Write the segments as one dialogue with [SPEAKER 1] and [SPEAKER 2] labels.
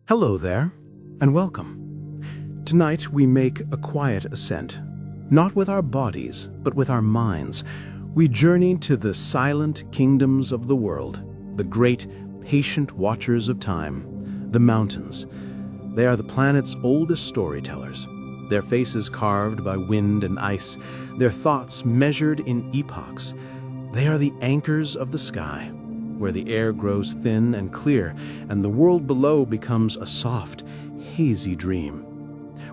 [SPEAKER 1] Hello there, and welcome. Tonight we make a quiet ascent, not with our bodies, but with our minds. We journey to the silent kingdoms of the world, the great, patient watchers of time, the mountains. They are the planet's oldest storytellers, their faces carved by wind and ice, their thoughts measured in epochs. They are the anchors of the sky, where the air grows thin and clear, and the world below becomes a soft, hazy dream.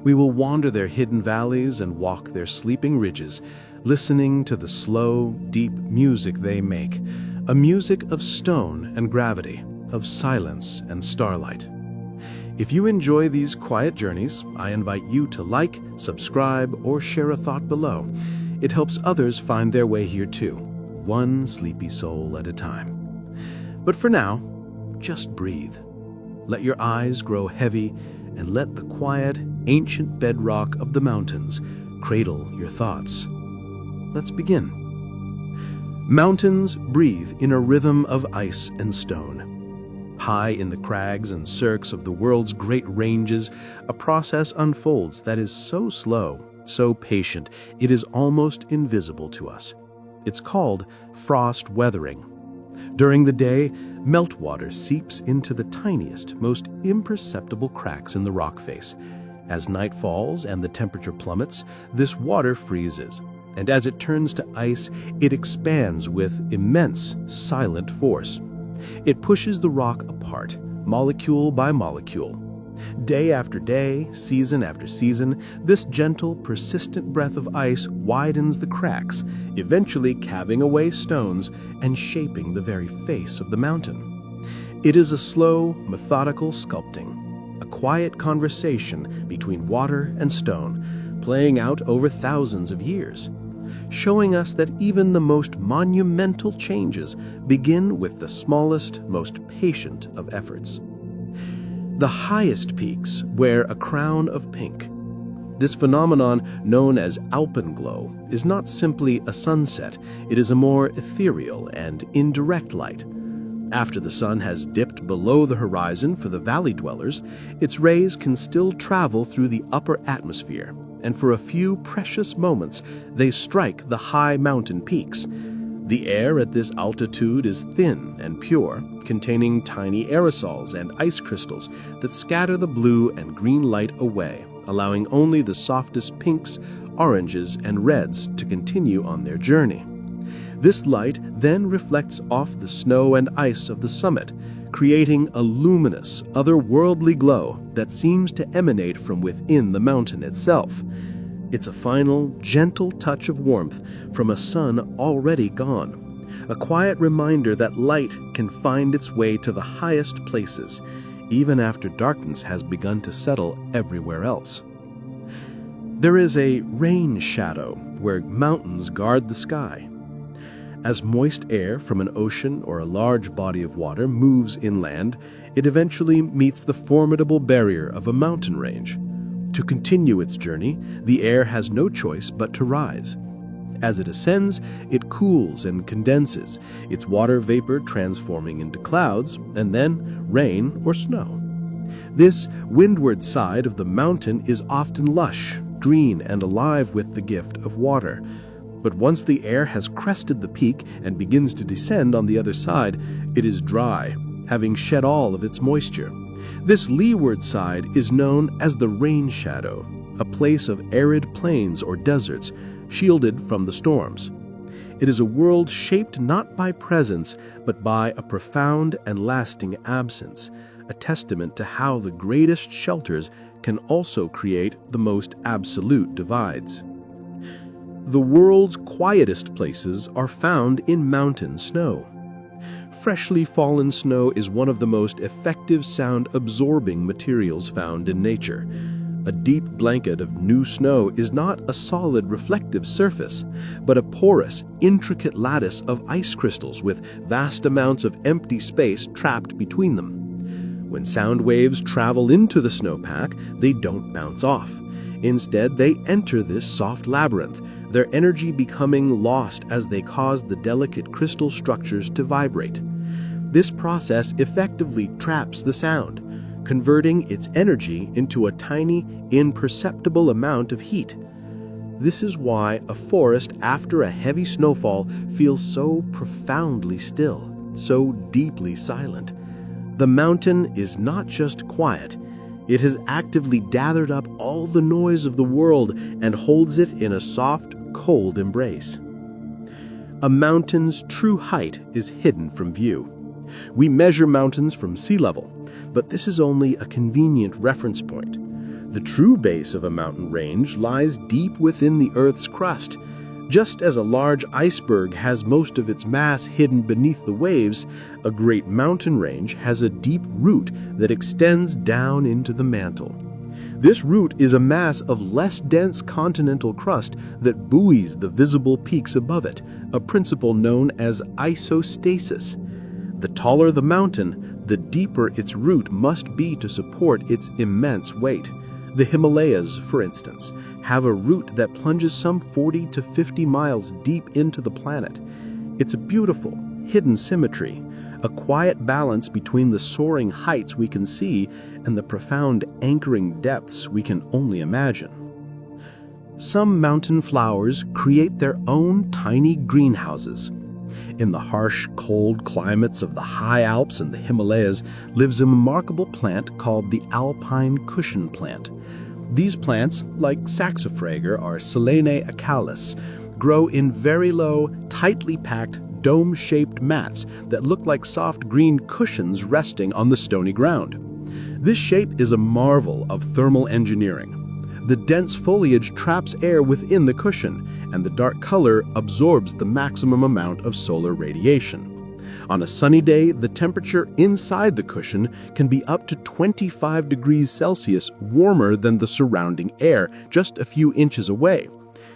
[SPEAKER 1] We will wander their hidden valleys and walk their sleeping ridges, listening to the slow, deep music they make, a music of stone and gravity, of silence and starlight. If you enjoy these quiet journeys, I invite you to like, subscribe, or share a thought below. It helps others find their way here too, one sleepy soul at a time. But for now, just breathe. Let your eyes grow heavy and let the quiet, ancient bedrock of the mountains cradle your thoughts. Let's begin. Mountains breathe in a rhythm of ice and stone. High in the crags and cirques of the world's great ranges, a process unfolds that is so slow, so patient, it is almost invisible to us. It's called frost weathering. During the day, meltwater seeps into the tiniest, most imperceptible cracks in the rock face. As night falls and the temperature plummets, this water freezes, and as it turns to ice, it expands with immense, silent force. It pushes the rock apart, molecule by molecule. Day after day, season after season, this gentle, persistent breath of ice widens the cracks, eventually calving away stones and shaping the very face of the mountain. It is a slow, methodical sculpting, a quiet conversation between water and stone, playing out over thousands of years, showing us that even the most monumental changes begin with the smallest, most patient of efforts. The highest peaks wear a crown of pink. This phenomenon, known as alpenglow, is not simply a sunset, it is a more ethereal and indirect light. After the sun has dipped below the horizon for the valley dwellers, its rays can still travel through the upper atmosphere, and for a few precious moments they strike the high mountain peaks. The air at this altitude is thin and pure, containing tiny aerosols and ice crystals that scatter the blue and green light away, allowing only the softest pinks, oranges, and reds to continue on their journey. This light then reflects off the snow and ice of the summit, creating a luminous, otherworldly glow that seems to emanate from within the mountain itself. It's a final, gentle touch of warmth from a sun already gone, a quiet reminder that light can find its way to the highest places, even after darkness has begun to settle everywhere else. There is a rain shadow where mountains guard the sky. As moist air from an ocean or a large body of water moves inland, it eventually meets the formidable barrier of a mountain range. To continue its journey, the air has no choice but to rise. As it ascends, it cools and condenses, its water vapor transforming into clouds, and then rain or snow. This windward side of the mountain is often lush, green, and alive with the gift of water. But once the air has crested the peak and begins to descend on the other side, it is dry, having shed all of its moisture. This leeward side is known as the rain shadow, a place of arid plains or deserts, shielded from the storms. It is a world shaped not by presence, but by a profound and lasting absence, a testament to how the greatest shelters can also create the most absolute divides. The world's quietest places are found in mountain snow. Freshly fallen snow is one of the most effective sound-absorbing materials found in nature. A deep blanket of new snow is not a solid reflective surface, but a porous, intricate lattice of ice crystals with vast amounts of empty space trapped between them. When sound waves travel into the snowpack, they don't bounce off. Instead, they enter this soft labyrinth, their energy becoming lost as they cause the delicate crystal structures to vibrate. This process effectively traps the sound, converting its energy into a tiny, imperceptible amount of heat. This is why a forest after a heavy snowfall feels so profoundly still, so deeply silent. The mountain is not just quiet, it has actively gathered up all the noise of the world and holds it in a soft, cold embrace. A mountain's true height is hidden from view. We measure mountains from sea level, but this is only a convenient reference point. The true base of a mountain range lies deep within the Earth's crust. Just as a large iceberg has most of its mass hidden beneath the waves, a great mountain range has a deep root that extends down into the mantle. This root is a mass of less dense continental crust that buoys the visible peaks above it, a principle known as isostasis. The taller the mountain, the deeper its root must be to support its immense weight. The Himalayas, for instance, have a root that plunges some 40 to 50 miles deep into the planet. It's a beautiful, hidden symmetry, a quiet balance between the soaring heights we can see and the profound anchoring depths we can only imagine. Some mountain flowers create their own tiny greenhouses. In the harsh, cold climates of the high Alps and the Himalayas lives a remarkable plant called the alpine cushion plant. These plants, like saxifraga or Silene acalis, grow in very low, tightly packed, dome-shaped mats that look like soft green cushions resting on the stony ground. This shape is a marvel of thermal engineering. The dense foliage traps air within the cushion, and the dark color absorbs the maximum amount of solar radiation. On a sunny day, the temperature inside the cushion can be up to 25 degrees Celsius warmer than the surrounding air just a few inches away.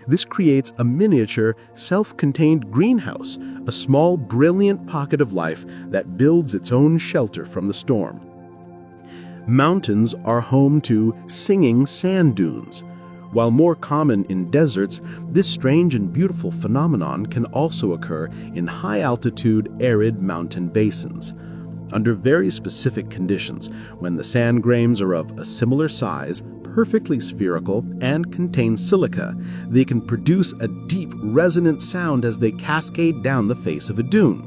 [SPEAKER 1] This creates a miniature, self-contained greenhouse, a small, brilliant pocket of life that builds its own shelter from the storm. Mountains are home to singing sand dunes. While more common in deserts, this strange and beautiful phenomenon can also occur in high-altitude, arid mountain basins. Under very specific conditions, when the sand grains are of a similar size, perfectly spherical, and contain silica, they can produce a deep, resonant sound as they cascade down the face of a dune.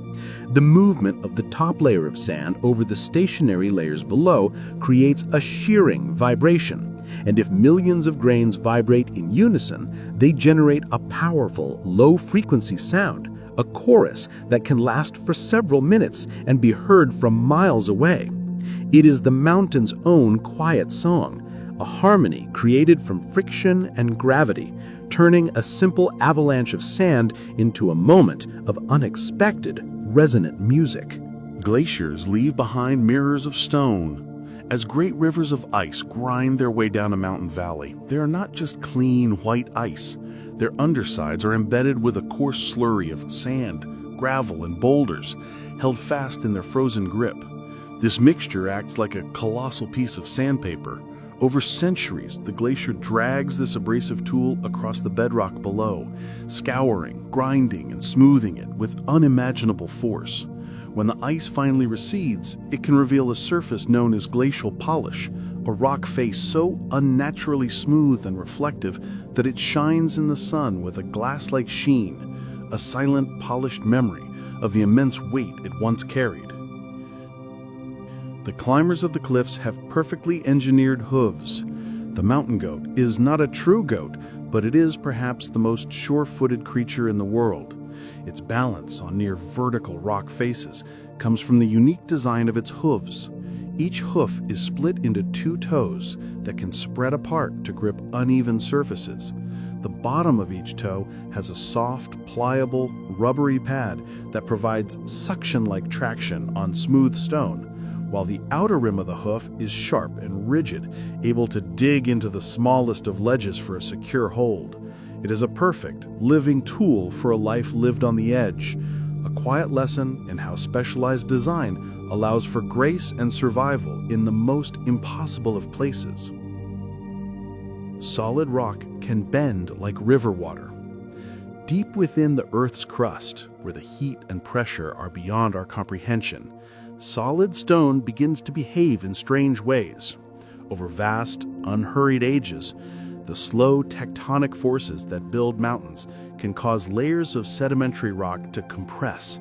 [SPEAKER 1] The movement of the top layer of sand over the stationary layers below creates a shearing vibration. And if millions of grains vibrate in unison, they generate a powerful, low-frequency sound, a chorus that can last for several minutes and be heard from miles away. It is the mountain's own quiet song, a harmony created from friction and gravity, turning a simple avalanche of sand into a moment of unexpected, resonant music.
[SPEAKER 2] Glaciers leave behind mirrors of stone. As great rivers of ice grind their way down a mountain valley, they are not just clean, white ice. Their undersides are embedded with a coarse slurry of sand, gravel, and boulders, held fast in their frozen grip. This mixture acts like a colossal piece of sandpaper. Over centuries, the glacier drags this abrasive tool across the bedrock below, scouring, grinding, and smoothing it with unimaginable force. When the ice finally recedes, it can reveal a surface known as glacial polish, a rock face so unnaturally smooth and reflective that it shines in the sun with a glass-like sheen, a silent, polished memory of the immense weight it once carried. The climbers of the cliffs have perfectly engineered hooves. The mountain goat is not a true goat, but it is perhaps the most sure-footed creature in the world. Its balance on near vertical rock faces comes from the unique design of its hooves. Each hoof is split into two toes that can spread apart to grip uneven surfaces. The bottom of each toe has a soft, pliable, rubbery pad that provides suction-like traction on smooth stone, while the outer rim of the hoof is sharp and rigid, able to dig into the smallest of ledges for a secure hold. It is a perfect, living tool for a life lived on the edge, a quiet lesson in how specialized design allows for grace and survival in the most impossible of places. Solid rock can bend like river water. Deep within the Earth's crust, where the heat and pressure are beyond our comprehension, solid stone begins to behave in strange ways. Over vast, unhurried ages, the slow tectonic forces that build mountains can cause layers of sedimentary rock to compress.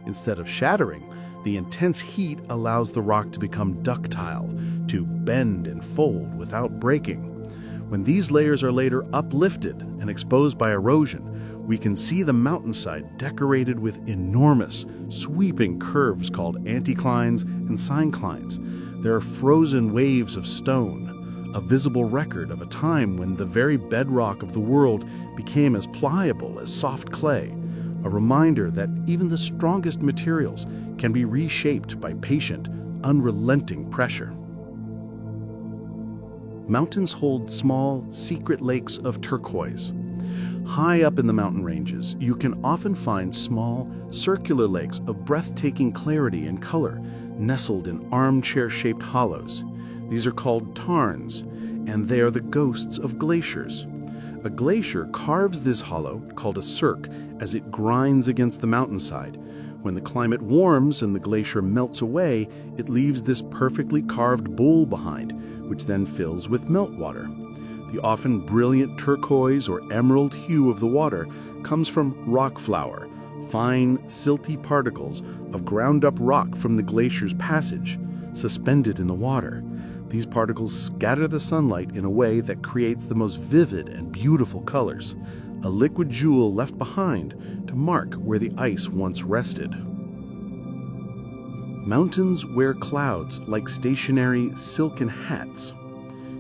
[SPEAKER 2] Instead of shattering, the intense heat allows the rock to become ductile, to bend and fold without breaking. When these layers are later uplifted and exposed by erosion, we can see the mountainside decorated with enormous, sweeping curves called anticlines and synclines. There are frozen waves of stone, a visible record of a time when the very bedrock of the world became as pliable as soft clay, a reminder that even the strongest materials can be reshaped by patient, unrelenting pressure. Mountains hold small, secret lakes of turquoise. High up in the mountain ranges, you can often find small, circular lakes of breathtaking clarity and color, nestled in armchair-shaped hollows. These are called tarns, and they are the ghosts of glaciers. A glacier carves this hollow, called a cirque, as it grinds against the mountainside. When the climate warms and the glacier melts away, it leaves this perfectly carved bowl behind, which then fills with meltwater. The often brilliant turquoise or emerald hue of the water comes from rock flour, fine, silty particles of ground-up rock from the glacier's passage, suspended in the water. These particles scatter the sunlight in a way that creates the most vivid and beautiful colors, a liquid jewel left behind to mark where the ice once rested. Mountains wear clouds like stationary silken hats.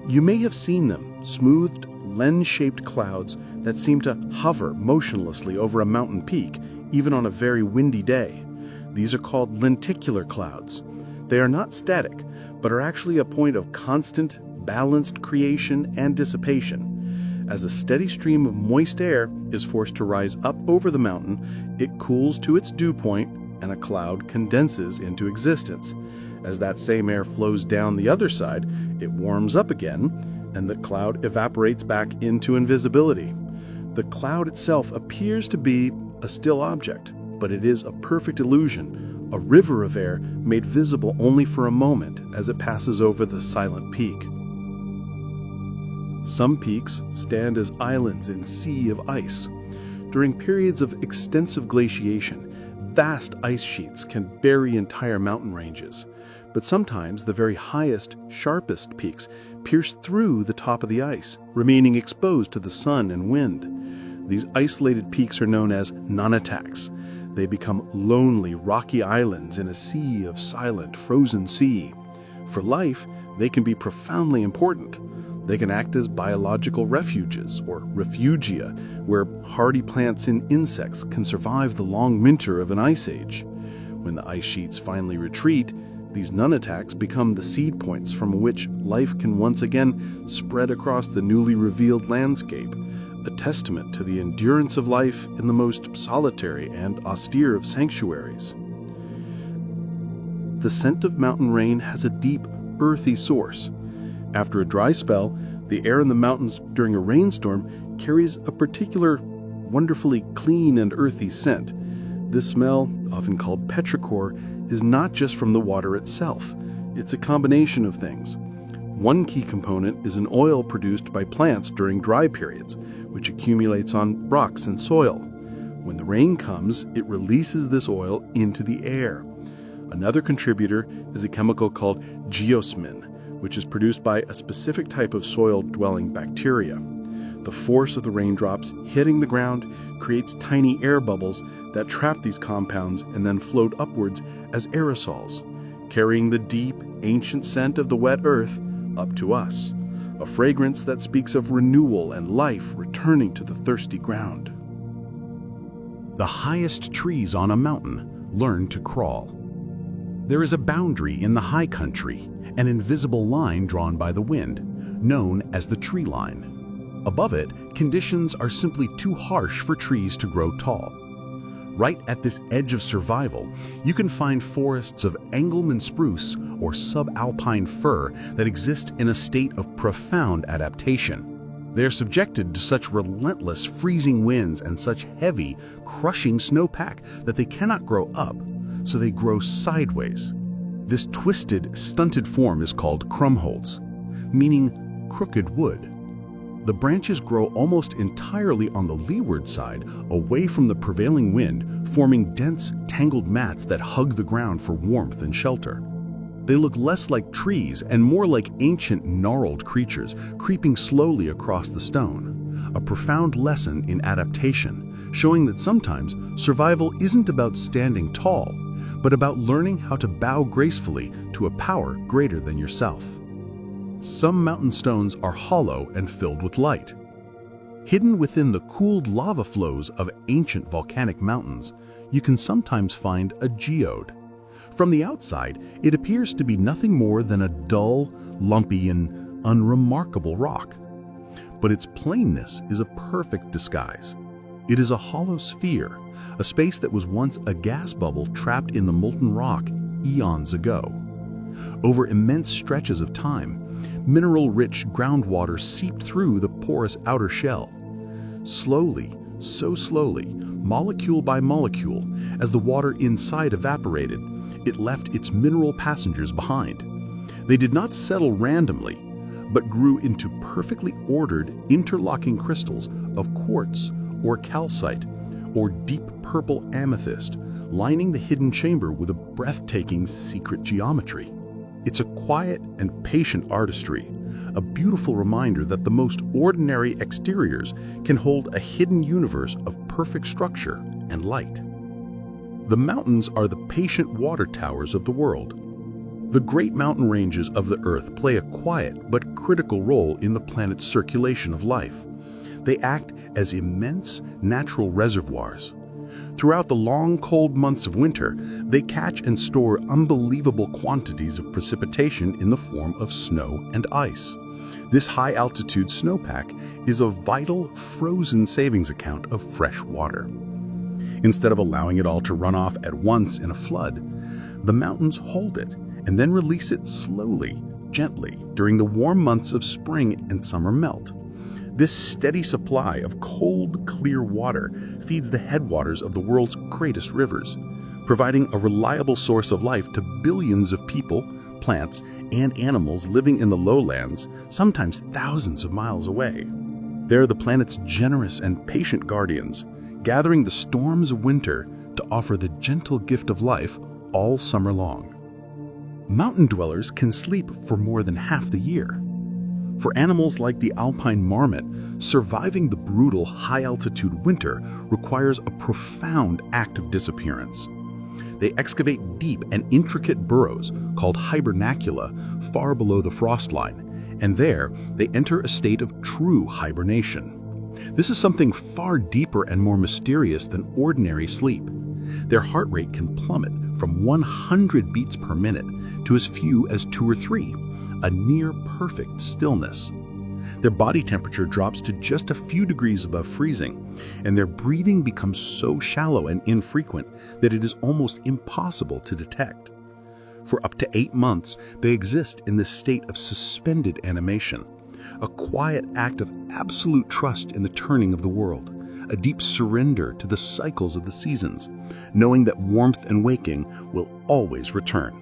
[SPEAKER 2] You may have seen them, smoothed, lens-shaped clouds that seem to hover motionlessly over a mountain peak, even on a very windy day. These are called lenticular clouds. They are not static, but are actually a point of constant, balanced creation and dissipation. As a steady stream of moist air is forced to rise up over the mountain, it cools to its dew point, and a cloud condenses into existence. As that same air flows down the other side, it warms up again, and the cloud evaporates back into invisibility. The cloud itself appears to be a still object, but it is a perfect illusion, a river of air made visible only for a moment as it passes over the silent peak. Some peaks stand as islands in sea of ice. During periods of extensive glaciation, vast ice sheets can bury entire mountain ranges. But sometimes the very highest, sharpest peaks pierce through the top of the ice, remaining exposed to the sun and wind. These isolated peaks are known as nunataks. They become lonely, rocky islands in a sea of silent, frozen sea. For life, they can be profoundly important. They can act as biological refuges, or refugia, where hardy plants and insects can survive the long winter of an ice age. When the ice sheets finally retreat, these nunataks become the seed points from which life can once again spread across the newly revealed landscape, a testament to the endurance of life in the most solitary and austere of sanctuaries. The scent of mountain rain has a deep, earthy source. After a dry spell, the air in the mountains during a rainstorm carries a particular, wonderfully clean and earthy scent. This smell, often called petrichor, is not just from the water itself. It's a combination of things. One key component is an oil produced by plants during dry periods, which accumulates on rocks and soil. When the rain comes, it releases this oil into the air. Another contributor is a chemical called geosmin, which is produced by a specific type of soil-dwelling bacteria. The force of the raindrops hitting the ground creates tiny air bubbles that trap these compounds and then float upwards as aerosols, carrying the deep, ancient scent of the wet earth up to us, a fragrance that speaks of renewal and life returning to the thirsty ground.
[SPEAKER 3] The highest trees on a mountain learn to crawl. There is a boundary in the high country, an invisible line drawn by the wind, known as the tree line. Above it, conditions are simply too harsh for trees to grow tall. Right at this edge of survival, you can find forests of Engelmann spruce or subalpine fir that exist in a state of profound adaptation. They are subjected to such relentless freezing winds and such heavy, crushing snowpack that they cannot grow up, so they grow sideways. This twisted, stunted form is called krumholz, meaning crooked wood. The branches grow almost entirely on the leeward side, away from the prevailing wind, forming dense, tangled mats that hug the ground for warmth and shelter. They look less like trees and more like ancient, gnarled creatures creeping slowly across the stone. A profound lesson in adaptation, showing that sometimes survival isn't about standing tall, but about learning how to bow gracefully to a power greater than yourself. Some mountain stones are hollow and filled with light. Hidden within the cooled lava flows of ancient volcanic mountains, you can sometimes find a geode. From the outside, it appears to be nothing more than a dull, lumpy, and unremarkable rock. But its plainness is a perfect disguise. It is a hollow sphere, a space that was once a gas bubble trapped in the molten rock eons ago. Over immense stretches of time, mineral-rich groundwater seeped through the porous outer shell. Slowly, so slowly, molecule by molecule, as the water inside evaporated, it left its mineral passengers behind. They did not settle randomly, but grew into perfectly ordered, interlocking crystals of quartz or calcite or deep purple amethyst, lining the hidden chamber with a breathtaking secret geometry. It's a quiet and patient artistry, a beautiful reminder that the most ordinary exteriors can hold a hidden universe of perfect structure and light. The mountains are the patient water towers of the world. The great mountain ranges of the Earth play a quiet but critical role in the planet's circulation of life. They act as immense natural reservoirs. Throughout the long, cold months of winter, they catch and store unbelievable quantities of precipitation in the form of snow and ice. This high-altitude snowpack is a vital, frozen savings account of fresh water. Instead of allowing it all to run off at once in a flood, the mountains hold it and then release it slowly, gently, during the warm months of spring and summer melt. This steady supply of cold, clear water feeds the headwaters of the world's greatest rivers, providing a reliable source of life to billions of people, plants, and animals living in the lowlands, sometimes thousands of miles away. They're the planet's generous and patient guardians, gathering the storms of winter to offer the gentle gift of life all summer long. Mountain dwellers can sleep for more than half the year. For animals like the alpine marmot, surviving the brutal high-altitude winter requires a profound act of disappearance. They excavate deep and intricate burrows called hibernacula far below the frost line, and there they enter a state of true hibernation. This is something far deeper and more mysterious than ordinary sleep. Their heart rate can plummet from 100 beats per minute to as few as 2 or 3, a near-perfect stillness. Their body temperature drops to just a few degrees above freezing, and their breathing becomes so shallow and infrequent that it is almost impossible to detect. For up to 8 months, they exist in this state of suspended animation, a quiet act of absolute trust in the turning of the world, a deep surrender to the cycles of the seasons, knowing that warmth and waking will always return.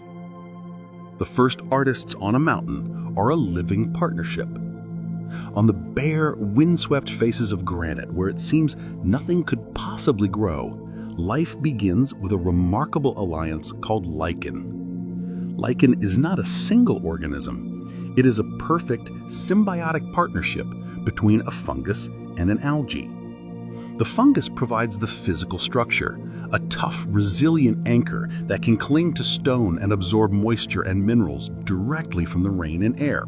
[SPEAKER 3] The first artists on a mountain are a living partnership. On the bare, windswept faces of granite, where it seems nothing could possibly grow, life begins with a remarkable alliance called lichen. Lichen is not a single organism. It is a perfect, symbiotic partnership between a fungus and an algae. The fungus provides the physical structure, a tough, resilient anchor that can cling to stone and absorb moisture and minerals directly from the rain and air.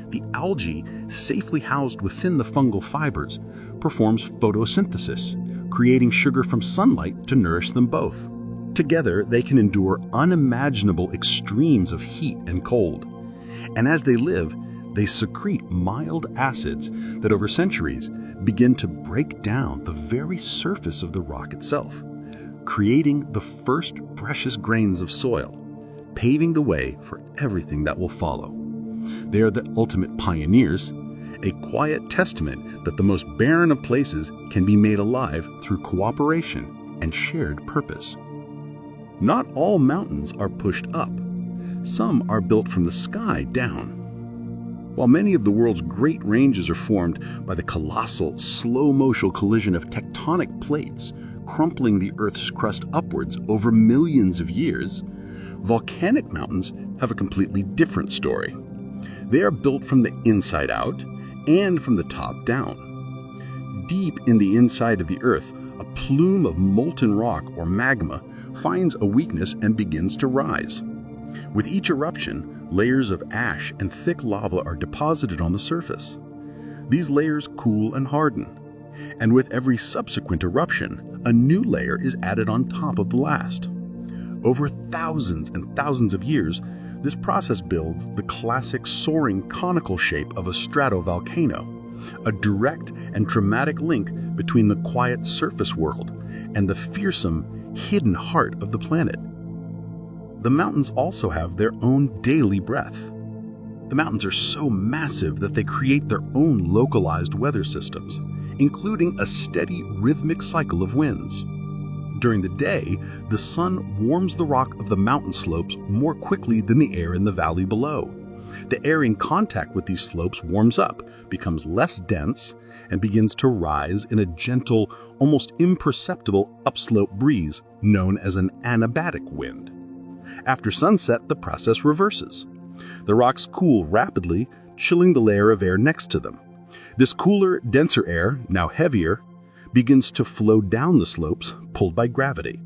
[SPEAKER 3] The algae, safely housed within the fungal fibers, performs photosynthesis, creating sugar from sunlight to nourish them both. Together, they can endure unimaginable extremes of heat and cold. And as they live, they secrete mild acids that over centuries begin to break down the very surface of the rock itself, creating the first precious grains of soil, paving the way for everything that will follow. They are the ultimate pioneers, a quiet testament that the most barren of places can be made alive through cooperation and shared purpose. Not all mountains are pushed up. some are built from the sky down. While many of the world's great ranges are formed by the colossal, slow-motion collision of tectonic plates, crumpling the Earth's crust upwards over millions of years, volcanic mountains have a completely different story. They are built from the inside out and from the top down. Deep in the inside of the Earth, a plume of molten rock or magma finds a weakness and begins to rise. With each eruption, layers of ash and thick lava are deposited on the surface. These layers cool and harden, and with every subsequent eruption, a new layer is added on top of the last. Over thousands and thousands of years, this process builds the classic soaring conical shape of a stratovolcano, a direct and dramatic link between the quiet surface world and the fearsome, hidden heart of the planet. The mountains also have their own daily breath. The mountains are so massive that they create their own localized weather systems, including a steady rhythmic cycle of winds. During the day, the sun warms the rock of the mountain slopes more quickly than the air in the valley below. The air in contact with these slopes warms up, becomes less dense, and begins to rise in a gentle, almost imperceptible upslope breeze known as an anabatic wind. After sunset, the process reverses. The rocks cool rapidly, chilling the layer of air next to them. This cooler, denser air, now heavier, begins to flow down the slopes, pulled by gravity,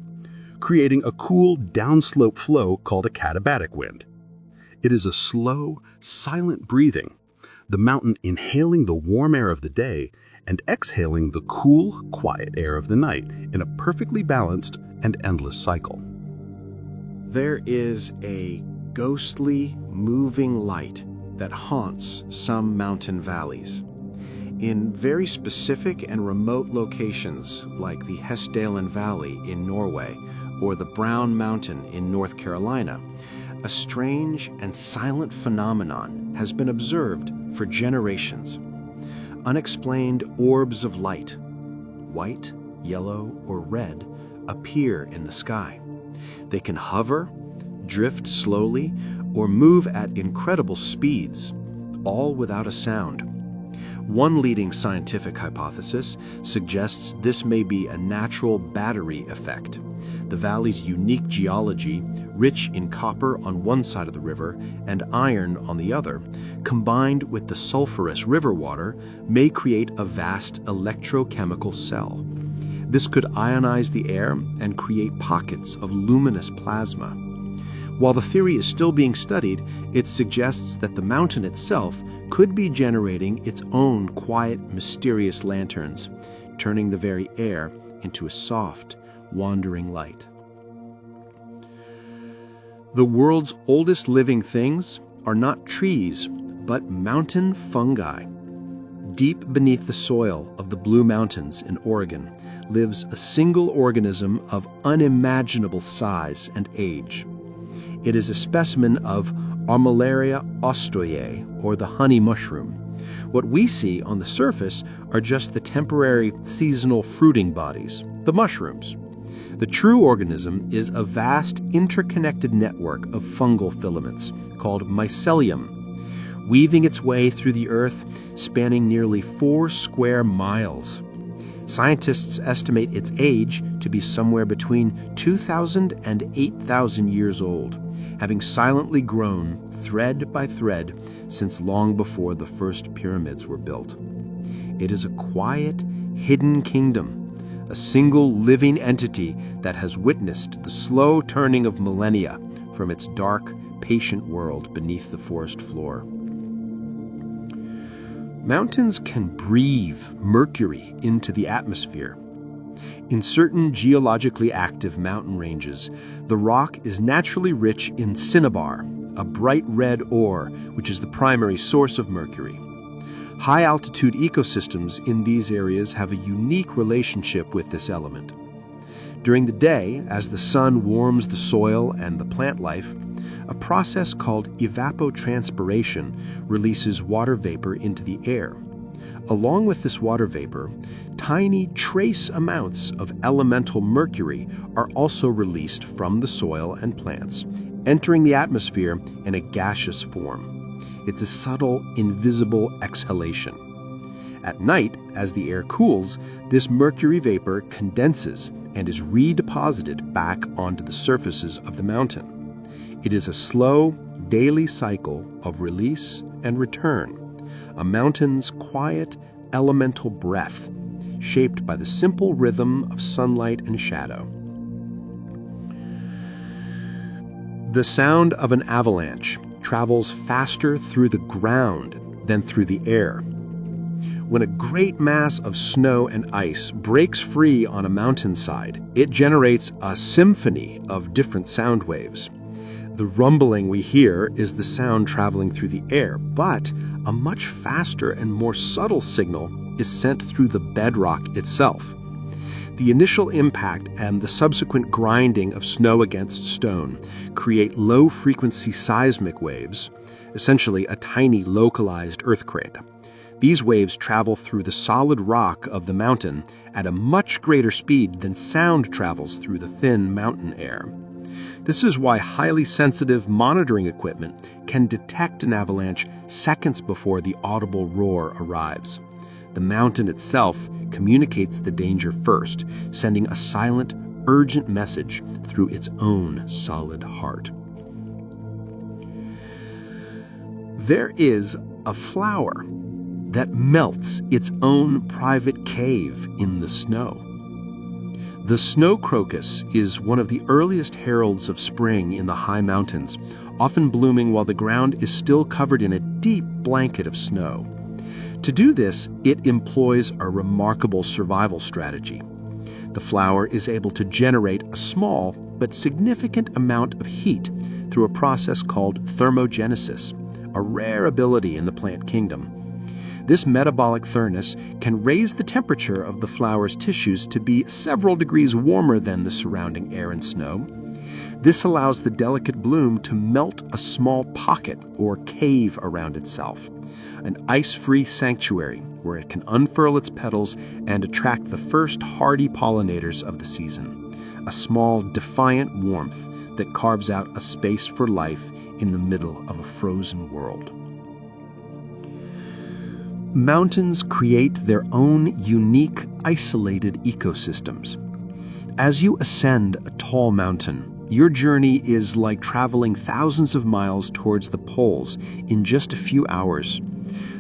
[SPEAKER 3] creating a cool downslope flow called a katabatic wind. It is a slow, silent breathing, the mountain inhaling the warm air of the day and exhaling the cool, quiet air of the night in a perfectly balanced and endless cycle.
[SPEAKER 1] There is a ghostly, moving light that haunts some mountain valleys. In very specific and remote locations like the Hessdalen Valley in Norway or the Brown Mountain in North Carolina, a strange and silent phenomenon has been observed for generations. Unexplained orbs of light, white, yellow, or red, appear in the sky. They can hover, drift slowly, or move at incredible speeds, all without a sound. One leading scientific hypothesis suggests this may be a natural battery effect. The valley's unique geology, rich in copper on one side of the river and iron on the other, combined with the sulfurous river water, may create a vast electrochemical cell. This could ionize the air and create pockets of luminous plasma. While the theory is still being studied, it suggests that the mountain itself could be generating its own quiet, mysterious lanterns, turning the very air into a soft, wandering light. The world's oldest living things are not trees, but mountain fungi. Deep beneath the soil of the Blue Mountains in Oregon lives a single organism of unimaginable size and age. It is a specimen of Armillaria ostoyae, or the honey mushroom. What we see on the surface are just the temporary seasonal fruiting bodies, the mushrooms. The true organism is a vast interconnected network of fungal filaments called mycelium, weaving its way through the earth, spanning nearly 4 square miles. Scientists estimate its age to be somewhere between 2,000 and 8,000 years old, having silently grown thread by thread since long before the first pyramids were built. It is a quiet, hidden kingdom, a single living entity that has witnessed the slow turning of millennia from its dark, patient world beneath the forest floor. Mountains can breathe mercury into the atmosphere. In certain geologically active mountain ranges, the rock is naturally rich in cinnabar, a bright red ore which is the primary source of mercury. High-altitude ecosystems in these areas have a unique relationship with this element. During the day, as the sun warms the soil and the plant life, a process called evapotranspiration releases water vapor into the air. Along with this water vapor, tiny trace amounts of elemental mercury are also released from the soil and plants, entering the atmosphere in a gaseous form. It's a subtle, invisible exhalation. At night, as the air cools, this mercury vapor condenses and is redeposited back onto the surfaces of the mountain. It is a slow, daily cycle of release and return, a mountain's quiet, elemental breath, shaped by the simple rhythm of sunlight and shadow. The sound of an avalanche travels faster through the ground than through the air. When a great mass of snow and ice breaks free on a mountainside, it generates a symphony of different sound waves. The rumbling we hear is the sound traveling through the air, but a much faster and more subtle signal is sent through the bedrock itself. The initial impact and the subsequent grinding of snow against stone create low-frequency seismic waves, essentially a tiny localized earthquake. These waves travel through the solid rock of the mountain at a much greater speed than sound travels through the thin mountain air. This is why highly sensitive monitoring equipment can detect an avalanche seconds before the audible roar arrives. The mountain itself communicates the danger first, sending a silent, urgent message through its own solid heart. There is a flower that melts its own private cave in the snow. The snow crocus is one of the earliest heralds of spring in the high mountains, often blooming while the ground is still covered in a deep blanket of snow. To do this, it employs a remarkable survival strategy. The flower is able to generate a small but significant amount of heat through a process called thermogenesis, a rare ability in the plant kingdom. This metabolic furnace can raise the temperature of the flower's tissues to be several degrees warmer than the surrounding air and snow. This allows the delicate bloom to melt a small pocket or cave around itself, an ice-free sanctuary where it can unfurl its petals and attract the first hardy pollinators of the season, a small, defiant warmth that carves out a space for life in the middle of a frozen world. Mountains create their own unique, isolated ecosystems. As you ascend a tall mountain, your journey is like traveling thousands of miles towards the poles in just a few hours.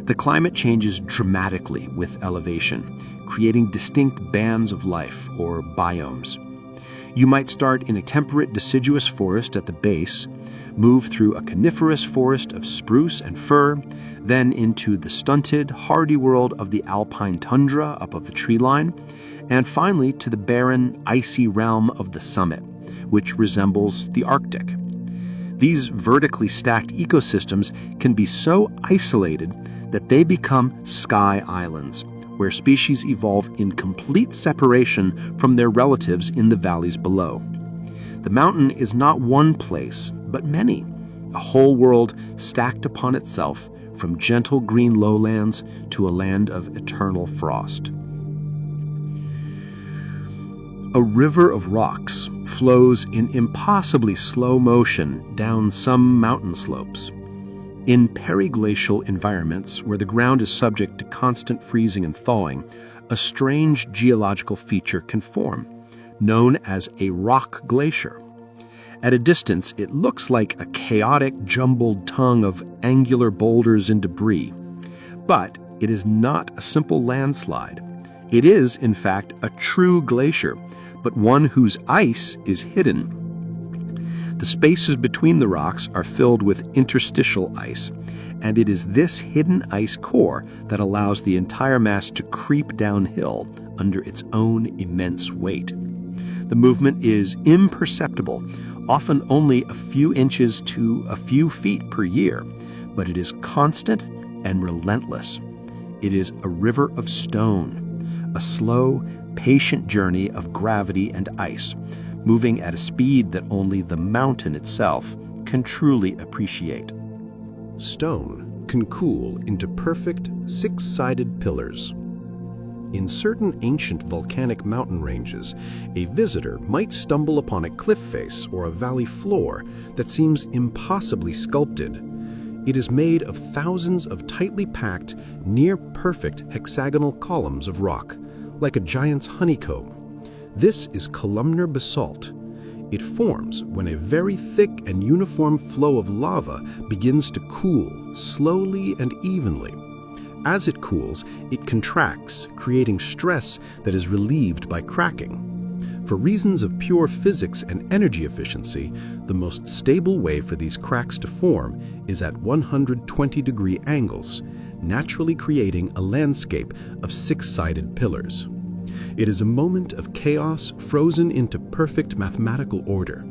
[SPEAKER 1] The climate changes dramatically with elevation, creating distinct bands of life, or biomes. You might start in a temperate deciduous forest at the base, move through a coniferous forest of spruce and fir, then into the stunted, hardy world of the alpine tundra above the tree line, and finally to the barren, icy realm of the summit, which resembles the Arctic. These vertically stacked ecosystems can be so isolated that they become sky islands, where species evolve in complete separation from their relatives in the valleys below. The mountain is not one place, but many, a whole world stacked upon itself, from gentle green lowlands to a land of eternal frost. A river of rocks flows in impossibly slow motion down some mountain slopes. In periglacial environments where the ground is subject to constant freezing and thawing, a strange geological feature can form, known as a rock glacier. At a distance, it looks like a chaotic, jumbled tongue of angular boulders and debris. But it is not a simple landslide. It is, in fact, a true glacier, but one whose ice is hidden. The spaces between the rocks are filled with interstitial ice, and it is this hidden ice core that allows the entire mass to creep downhill under its own immense weight. The movement is imperceptible, often only a few inches to a few feet per year, but it is constant and relentless. It is a river of stone, a slow, patient journey of gravity and ice, moving at a speed that only the mountain itself can truly appreciate.
[SPEAKER 3] Stone can cool into perfect six-sided pillars.
[SPEAKER 1] In certain ancient volcanic mountain ranges, a visitor might stumble upon a cliff face or a valley floor that seems impossibly sculpted. It is made of thousands of tightly packed, near-perfect hexagonal columns of rock, like a giant's honeycomb. This is columnar basalt. It forms when a very thick and uniform flow of lava begins to cool slowly and evenly. As it cools, it contracts, creating stress that is relieved by cracking. For reasons of pure physics and energy efficiency, the most stable way for these cracks to form is at 120-degree angles, naturally creating a landscape of six-sided pillars. It is a moment of chaos frozen into perfect mathematical order,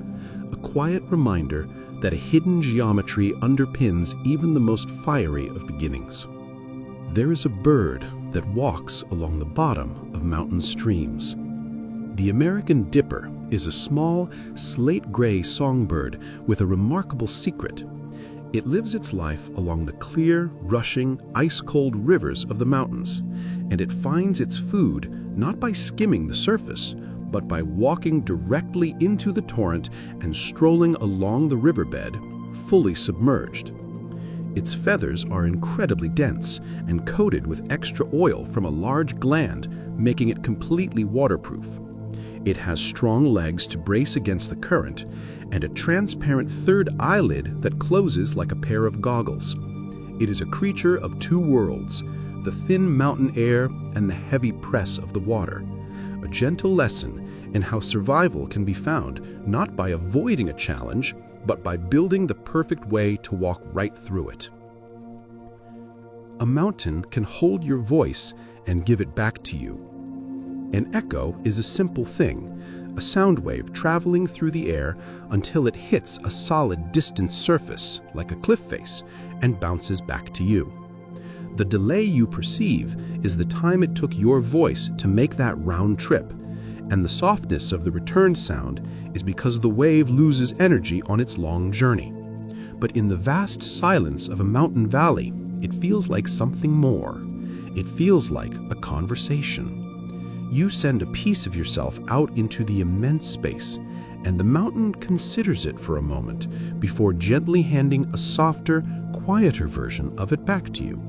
[SPEAKER 1] a quiet reminder that a hidden geometry underpins even the most fiery of beginnings. There is a bird that walks along the bottom of mountain streams. The American dipper is a small, slate-gray songbird with a remarkable secret. It lives its life along the clear, rushing, ice-cold rivers of the mountains, and it finds its food not by skimming the surface, but by walking directly into the torrent and strolling along the riverbed, fully submerged. Its feathers are incredibly dense and coated with extra oil from a large gland, making it completely waterproof. It has strong legs to brace against the current and a transparent third eyelid that closes like a pair of goggles. It is a creature of two worlds, the thin mountain air and the heavy press of the water. A gentle lesson in how survival can be found not by avoiding a challenge, but by building the perfect way to walk right through it. A mountain can hold your voice and give it back to you. An echo is a simple thing, a sound wave traveling through the air until it hits a solid distant surface, like a cliff face, and bounces back to you. The delay you perceive is the time it took your voice to make that round trip, and the softness of the return sound is because the wave loses energy on its long journey. But in the vast silence of a mountain valley, it feels like something more. It feels like a conversation. You send a piece of yourself out into the immense space, and the mountain considers it for a moment before gently handing a softer, quieter version of it back to you.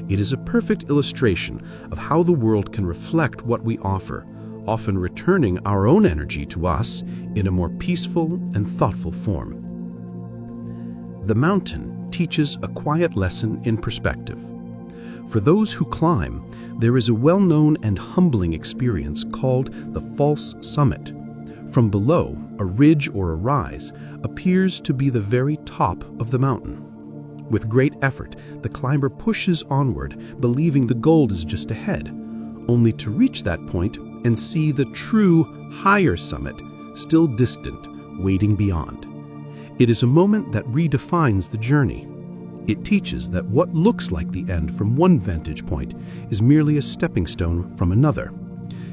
[SPEAKER 1] It is a perfect illustration of how the world can reflect what we offer, often returning our own energy to us in a more peaceful and thoughtful form. The mountain teaches a quiet lesson in perspective. For those who climb, there is a well-known and humbling experience called the false summit. From below, a ridge or a rise appears to be the very top of the mountain. With great effort, the climber pushes onward, believing the goal is just ahead, only to reach that point and see the true, higher summit, still distant, waiting beyond. It is a moment that redefines the journey. It teaches that what looks like the end from one vantage point is merely a stepping stone from another.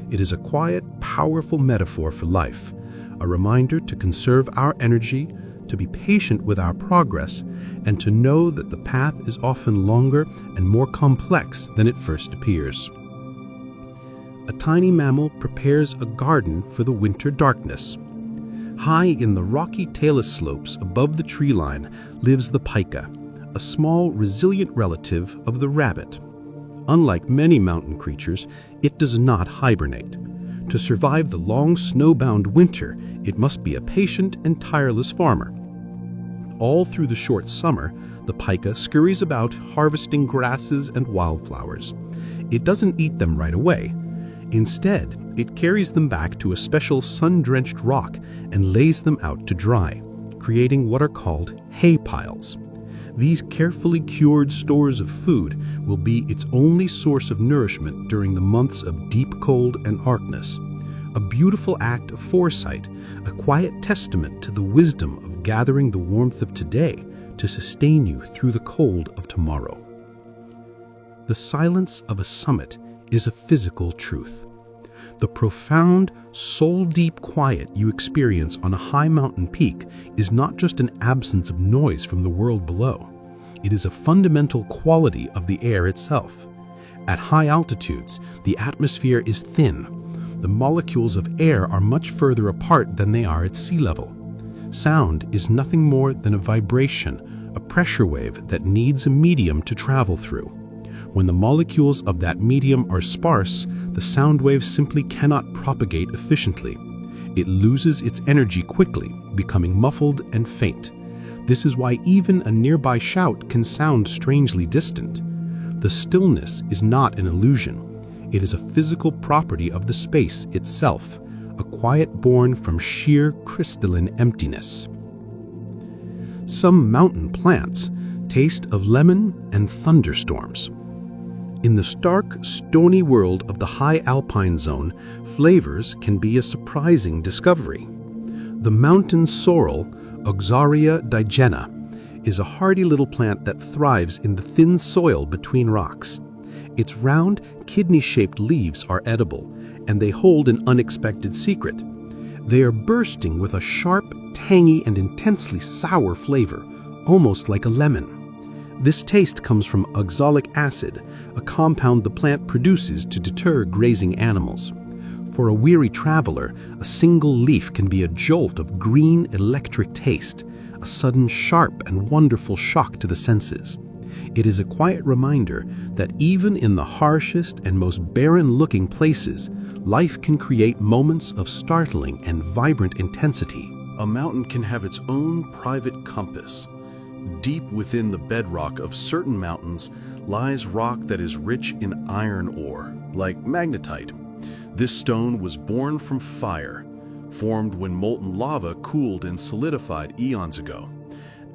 [SPEAKER 1] It is a quiet, powerful metaphor for life, a reminder to conserve our energy, to be patient with our progress, and to know that the path is often longer and more complex than it first appears. A tiny mammal prepares a garden for the winter darkness. High in the rocky talus slopes above the tree line lives the pika, a small, resilient relative of the rabbit. Unlike many mountain creatures, it does not hibernate. To survive the long snowbound winter, it must be a patient and tireless farmer. All through the short summer, the pika scurries about harvesting grasses and wildflowers. It doesn't eat them right away. Instead, it carries them back to a special sun-drenched rock and lays them out to dry, creating what are called hay piles. These carefully cured stores of food will be its only source of nourishment during the months of deep cold and darkness. A beautiful act of foresight, a quiet testament to the wisdom of gathering the warmth of today to sustain you through the cold of tomorrow. The silence of a summit is a physical truth. The profound, soul-deep quiet you experience on a high mountain peak is not just an absence of noise from the world below. It is a fundamental quality of the air itself. At high altitudes, the atmosphere is thin. The molecules of air are much further apart than they are at sea level. Sound is nothing more than a vibration, a pressure wave that needs a medium to travel through. When the molecules of that medium are sparse, the sound wave simply cannot propagate efficiently. It loses its energy quickly, becoming muffled and faint. This is why even a nearby shout can sound strangely distant. The stillness is not an illusion. It is a physical property of the space itself, a quiet born from sheer crystalline emptiness. Some mountain plants taste of lemon and thunderstorms. In the stark, stony world of the high alpine zone, flavors can be a surprising discovery. The mountain sorrel, Oxaria digena, is a hardy little plant that thrives in the thin soil between rocks. Its round, kidney-shaped leaves are edible, and they hold an unexpected secret. They are bursting with a sharp, tangy, and intensely sour flavor, almost like a lemon. This taste comes from oxalic acid, a compound the plant produces to deter grazing animals. For a weary traveler, a single leaf can be a jolt of green electric taste, a sudden sharp and wonderful shock to the senses. It is a quiet reminder that even in the harshest and most barren-looking places, life can create moments of startling and vibrant intensity.
[SPEAKER 2] A mountain can have its own private compass. Deep within the bedrock of certain mountains lies rock that is rich in iron ore, like magnetite. This stone was born from fire, formed when molten lava cooled and solidified eons ago.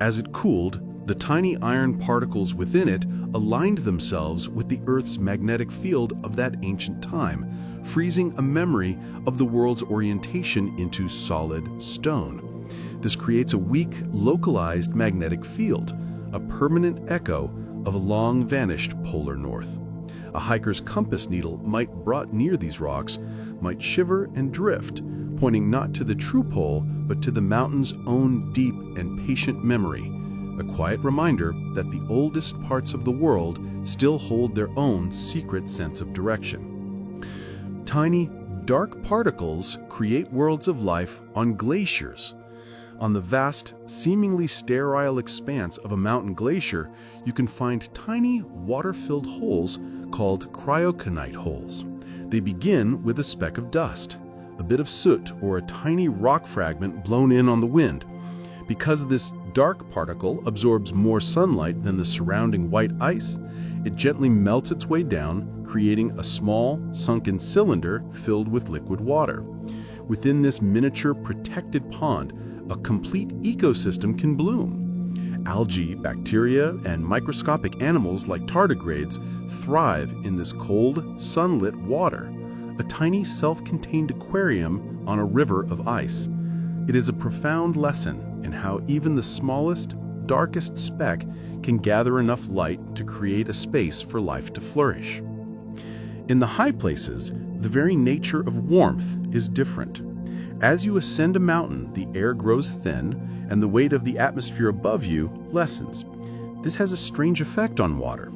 [SPEAKER 2] As it cooled, the tiny iron particles within it aligned themselves with the Earth's magnetic field of that ancient time, freezing a memory of the world's orientation into solid stone. This creates a weak, localized magnetic field, a permanent echo of a long-vanished polar north. A hiker's compass needle brought near these rocks might shiver and drift, pointing not to the true pole, but to the mountain's own deep and patient memory, a quiet reminder that the oldest parts of the world still hold their own secret sense of direction. Tiny, dark particles create worlds of life on glaciers. On the vast, seemingly sterile expanse of a mountain glacier, you can find tiny, water-filled holes called cryoconite holes. They begin with a speck of dust, a bit of soot, or a tiny rock fragment blown in on the wind. Because this dark particle absorbs more sunlight than the surrounding white ice, it gently melts its way down, creating a small, sunken cylinder filled with liquid water. Within this miniature protected pond, a complete ecosystem can bloom. Algae, bacteria, and microscopic animals like tardigrades thrive in this cold, sunlit water, a tiny self-contained aquarium on a river of ice. It is a profound lesson in how even the smallest, darkest speck can gather enough light to create a space for life to flourish. In the high places, the very nature of warmth is different. As you ascend a mountain, the air grows thin, and the weight of the atmosphere above you lessens. This has a strange effect on water.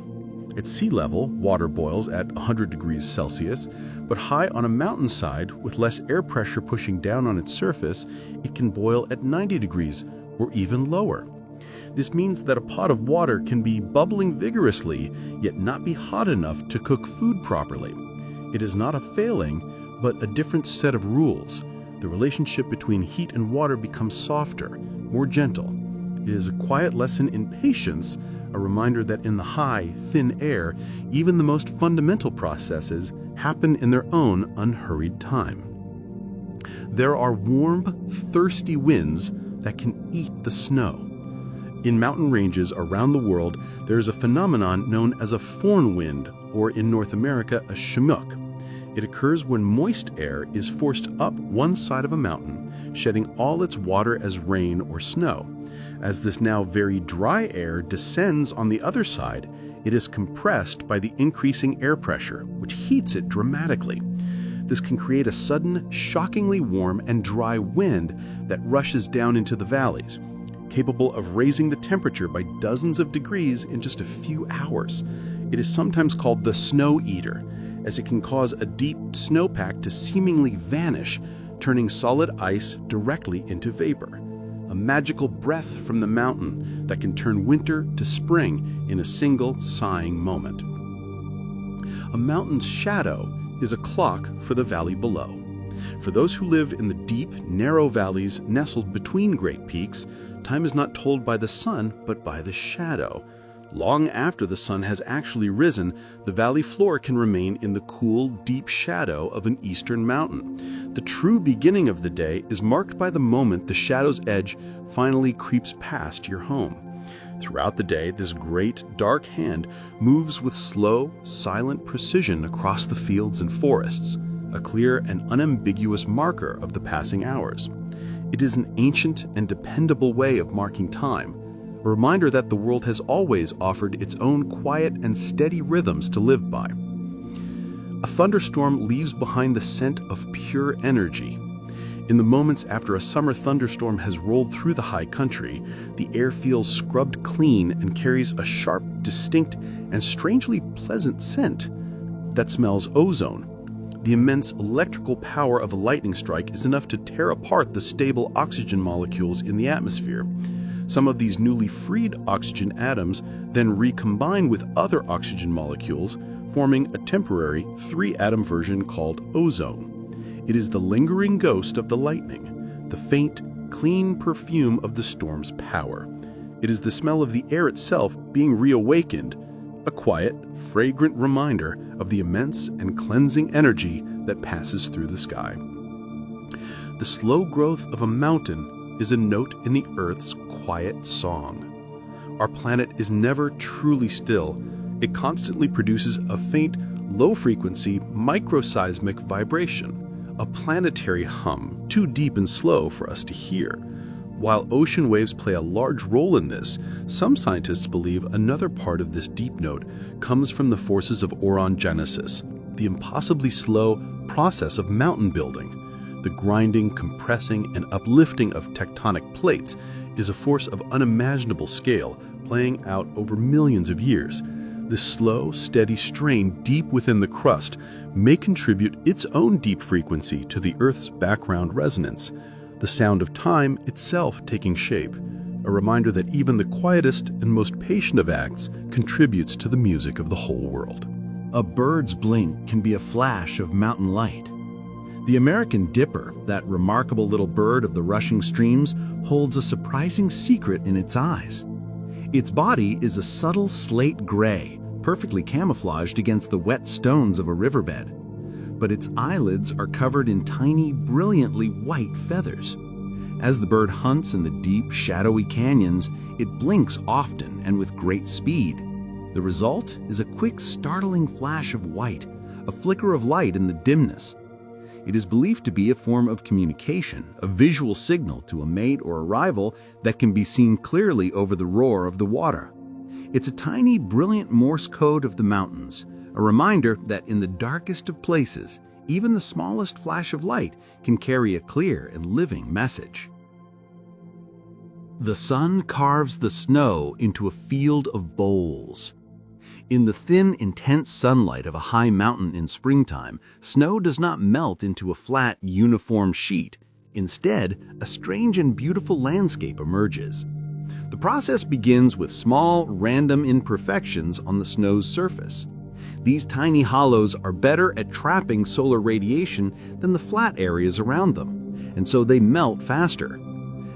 [SPEAKER 2] At sea level, water boils at 100 degrees Celsius, but high on a mountainside, with less air pressure pushing down on its surface, it can boil at 90 degrees or even lower. This means that a pot of water can be bubbling vigorously, yet not be hot enough to cook food properly. It is not a failing, but a different set of rules. The relationship between heat and water becomes softer, more gentle. It is a quiet lesson in patience, a reminder that in the high, thin air, even the most fundamental processes happen in their own unhurried time. There are warm, thirsty winds that can eat the snow. In mountain ranges around the world, there is a phenomenon known as a foehn wind, or in North America, a chinook. It occurs when moist air is forced up one side of a mountain, shedding all its water as rain or snow. As this now very dry air descends on the other side, it is compressed by the increasing air pressure, which heats it dramatically. This can create a sudden, shockingly warm and dry wind that rushes down into the valleys, capable of raising the temperature by dozens of degrees in just a few hours. It is sometimes called the snow eater, as it can cause a deep snowpack to seemingly vanish, turning solid ice directly into vapor. A magical breath from the mountain that can turn winter to spring in a single sighing moment. A mountain's shadow is a clock for the valley below. For those who live in the deep, narrow valleys nestled between great peaks, time is not told by the sun, but by the shadow. Long after the sun has actually risen, the valley floor can remain in the cool, deep shadow of an eastern mountain. The true beginning of the day is marked by the moment the shadow's edge finally creeps past your home. Throughout the day, this great, dark hand moves with slow, silent precision across the fields and forests, a clear and unambiguous marker of the passing hours. It is an ancient and dependable way of marking time, a reminder that the world has always offered its own quiet and steady rhythms to live by. A thunderstorm leaves behind the scent of pure energy. In the moments after a summer thunderstorm has rolled through the high country, the air feels scrubbed clean and carries a sharp, distinct, and strangely pleasant scent that smells ozone. The immense electrical power of a lightning strike is enough to tear apart the stable oxygen molecules in the atmosphere. Some of these newly freed oxygen atoms then recombine with other oxygen molecules, forming a temporary 3-atom version called ozone. It is the lingering ghost of the lightning, the faint, clean perfume of the storm's power. It is the smell of the air itself being reawakened, a quiet, fragrant reminder of the immense and cleansing energy that passes through the sky. The slow growth of a mountain is a note in the Earth's quiet song. Our planet is never truly still. It constantly produces a faint, low-frequency, microseismic vibration, a planetary hum, too deep and slow for us to hear. While ocean waves play a large role in this, some scientists believe another part of this deep note comes from the forces of orogenesis, the impossibly slow process of mountain building. The grinding, compressing, and uplifting of tectonic plates is a force of unimaginable scale, playing out over millions of years. This slow, steady strain deep within the crust may contribute its own deep frequency to the Earth's background resonance, the sound of time itself taking shape, a reminder that even the quietest and most patient of acts contributes to the music of the whole world.
[SPEAKER 3] A bird's blink can be a flash of mountain light. The American dipper, that remarkable little bird of the rushing streams, holds a surprising secret in its eyes. Its body is a subtle slate gray, perfectly camouflaged against the wet stones of a riverbed. But its eyelids are covered in tiny, brilliantly white feathers. As the bird hunts in the deep, shadowy canyons, it blinks often and with great speed. The result is a quick, startling flash of white, a flicker of light in the dimness. It is believed to be a form of communication, a visual signal to a mate or a rival that can be seen clearly over the roar of the water. It's a tiny, brilliant Morse code of the mountains, a reminder that in the darkest of places, even the smallest flash of light can carry a clear and living message. The sun carves the snow into a field of bowls. In the thin, intense sunlight of a high mountain in springtime, snow does not melt into a flat, uniform sheet. Instead, a strange and beautiful landscape emerges. The process begins with small, random imperfections on the snow's surface. These tiny hollows are better at trapping solar radiation than the flat areas around them, and so they melt faster.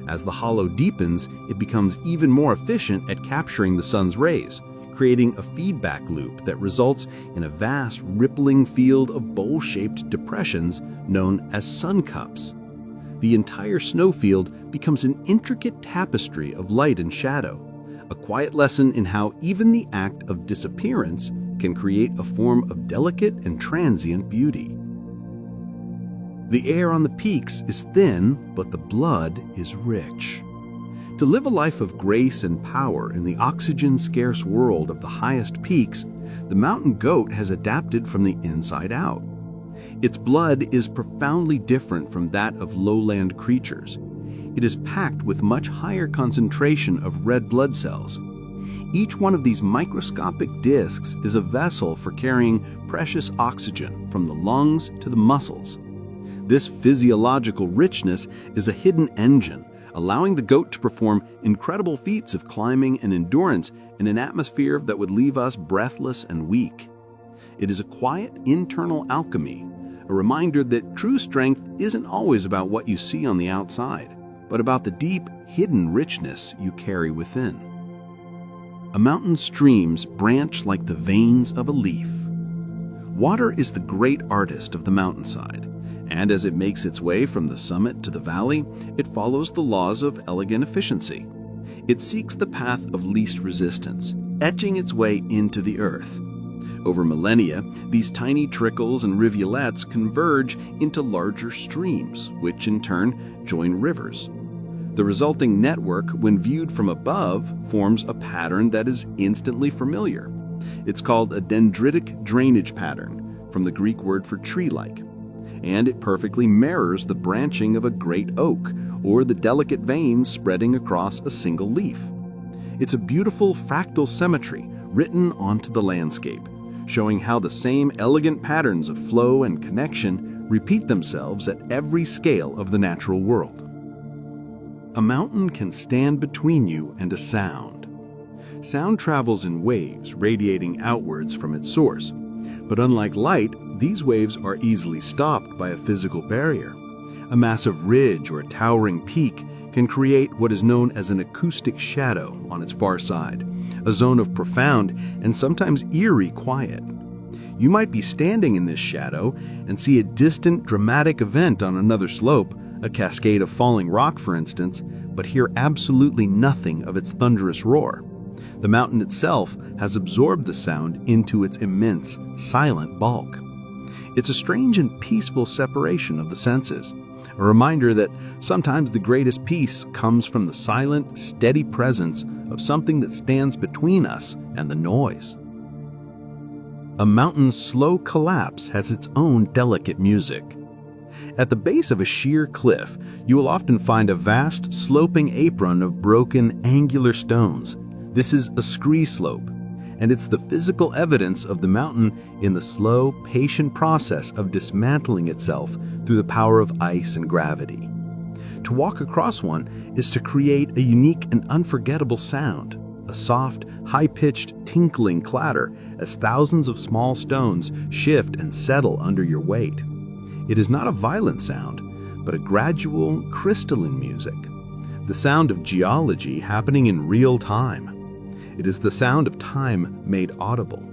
[SPEAKER 3] As the hollow deepens, it becomes even more efficient at capturing the sun's rays, creating a feedback loop that results in a vast, rippling field of bowl-shaped depressions known as sun cups. The entire snowfield becomes an intricate tapestry of light and shadow, a quiet lesson in how even the act of disappearance can create a form of delicate and transient beauty. The air on the peaks is thin, but the blood is rich. To live a life of grace and power in the oxygen-scarce world of the highest peaks, the mountain goat has adapted from the inside out. Its blood is profoundly different from that of lowland creatures. It is packed with much higher concentration of red blood cells.
[SPEAKER 1] Each one of these microscopic discs is a vessel for carrying precious oxygen from the lungs to the muscles. This physiological richness is a hidden engine, allowing the goat to perform incredible feats of climbing and endurance in an atmosphere that would leave us breathless and weak. It is a quiet internal alchemy, a reminder that true strength isn't always about what you see on the outside, but about the deep, hidden richness you carry within. A mountain's streams branch like the veins of a leaf. Water is the great artist of the mountainside, and as it makes its way from the summit to the valley, it follows the laws of elegant efficiency. It seeks the path of least resistance, etching its way into the earth. Over millennia, these tiny trickles and rivulets converge into larger streams, which in turn join rivers. The resulting network, when viewed from above, forms a pattern that is instantly familiar. It's called a dendritic drainage pattern, from the Greek word for tree-like, and it perfectly mirrors the branching of a great oak or the delicate veins spreading across a single leaf. It's a beautiful fractal symmetry written onto the landscape, showing how the same elegant patterns of flow and connection repeat themselves at every scale of the natural world. A mountain can stand between you and a sound. Sound travels in waves, radiating outwards from its source. But unlike light, these waves are easily stopped by a physical barrier. A massive ridge or a towering peak can create what is known as an acoustic shadow on its far side, a zone of profound and sometimes eerie quiet. You might be standing in this shadow and see a distant, dramatic event on another slope, a cascade of falling rock, for instance, but hear absolutely nothing of its thunderous roar. The mountain itself has absorbed the sound into its immense, silent bulk. It's a strange and peaceful separation of the senses, a reminder that sometimes the greatest peace comes from the silent, steady presence of something that stands between us and the noise. A mountain's slow collapse has its own delicate music. At the base of a sheer cliff, you will often find a vast, sloping apron of broken, angular stones. This is a scree slope, and it's the physical evidence of the mountain in the slow, patient process of dismantling itself through the power of ice and gravity. To walk across one is to create a unique and unforgettable sound, a soft, high-pitched, tinkling clatter as thousands of small stones shift and settle under your weight. It is not a violent sound, but a gradual, crystalline music, the sound of geology happening in real time. It is the sound of time made audible,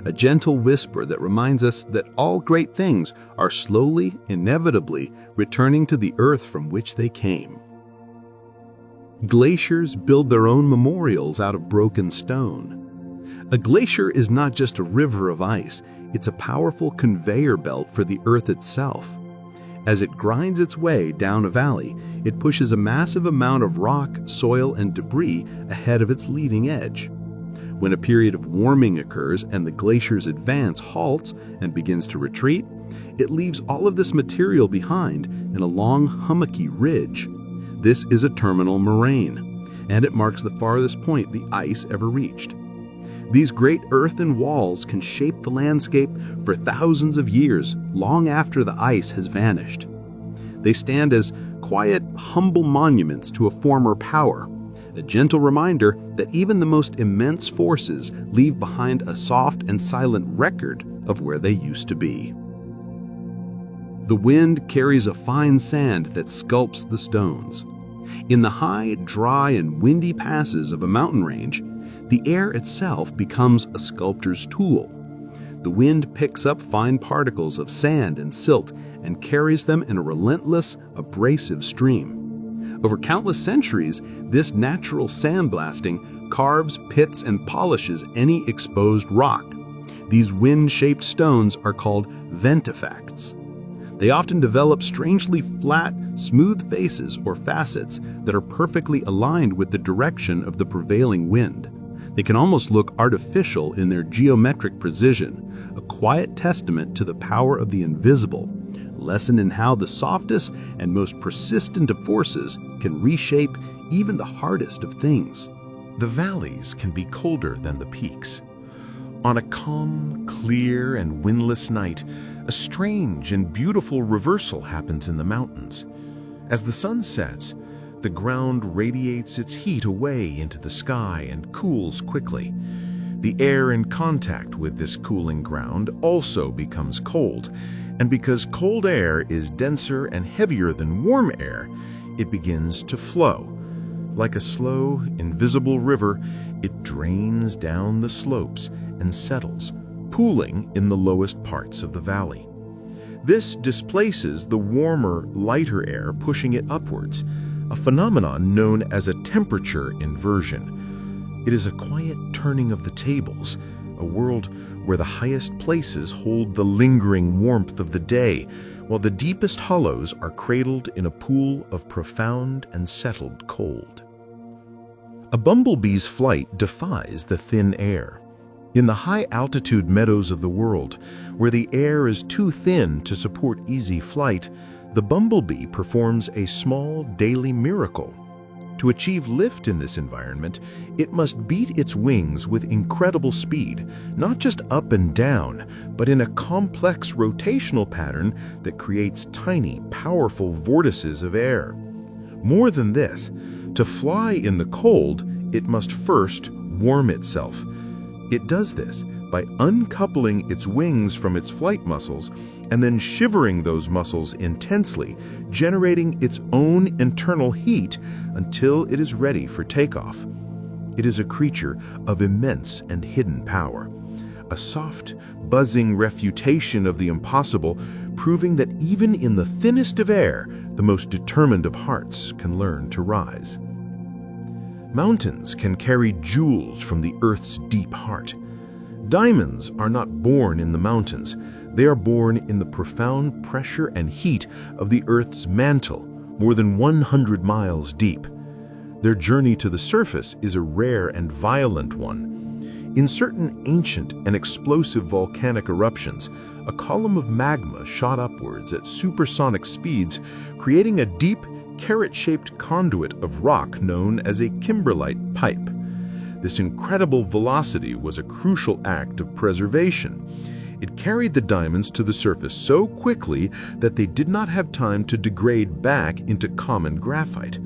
[SPEAKER 1] a gentle whisper that reminds us that all great things are slowly, inevitably returning to the earth from which they came. Glaciers build their own memorials out of broken stone. A glacier is not just a river of ice, it's a powerful conveyor belt for the earth itself. As it grinds its way down a valley, it pushes a massive amount of rock, soil, and debris ahead of its leading edge. When a period of warming occurs and the glacier's advance halts and begins to retreat, it leaves all of this material behind in a long, hummocky ridge. This is a terminal moraine, and it marks the farthest point the ice ever reached. These great earthen walls can shape the landscape for thousands of years, long after the ice has vanished. They stand as quiet, humble monuments to a former power, a gentle reminder that even the most immense forces leave behind a soft and silent record of where they used to be. The wind carries a fine sand that sculpts the stones. In the high, dry, and windy passes of a mountain range, the air itself becomes a sculptor's tool. The wind picks up fine particles of sand and silt and carries them in a relentless, abrasive stream. Over countless centuries, this natural sandblasting carves, pits, and polishes any exposed rock. These wind-shaped stones are called ventifacts. They often develop strangely flat, smooth faces or facets that are perfectly aligned with the direction of the prevailing wind. They can almost look artificial in their geometric precision, a quiet testament to the power of the invisible, a lesson in how the softest and most persistent of forces can reshape even the hardest of things.
[SPEAKER 3] The valleys can be colder than the peaks. On a calm, clear, and windless night, a strange and beautiful reversal happens in the mountains. As the sun sets, the ground radiates its heat away into the sky and cools quickly. The air in contact with this cooling ground also becomes cold, and because cold air is denser and heavier than warm air, it begins to flow. Like a slow, invisible river, it drains down the slopes and settles, pooling in the lowest parts of the valley. This displaces the warmer, lighter air, pushing it upwards, a phenomenon known as a temperature inversion. It is a quiet turning of the tables, a world where the highest places hold the lingering warmth of the day, while the deepest hollows are cradled in a pool of profound and settled cold. A bumblebee's flight defies the thin air. In the high-altitude meadows of the world, where the air is too thin to support easy flight, the bumblebee performs a small daily miracle. To achieve lift in this environment, it must beat its wings with incredible speed, not just up and down, but in a complex rotational pattern that creates tiny, powerful vortices of air. More than this, to fly in the cold, it must first warm itself. It does this by uncoupling its wings from its flight muscles and then shivering those muscles intensely, generating its own internal heat until it is ready for takeoff. It is a creature of immense and hidden power, a soft, buzzing refutation of the impossible, proving that even in the thinnest of air, the most determined of hearts can learn to rise. Mountains can carry jewels from the Earth's deep heart. Diamonds are not born in the mountains. They are born in the profound pressure and heat of the Earth's mantle, more than 100 miles deep. Their journey to the surface is a rare and violent one. In certain ancient and explosive volcanic eruptions, a column of magma shot upwards at supersonic speeds, creating a deep, carrot-shaped conduit of rock known as a kimberlite pipe. This incredible velocity was a crucial act of preservation. It carried the diamonds to the surface so quickly that they did not have time to degrade back into common graphite.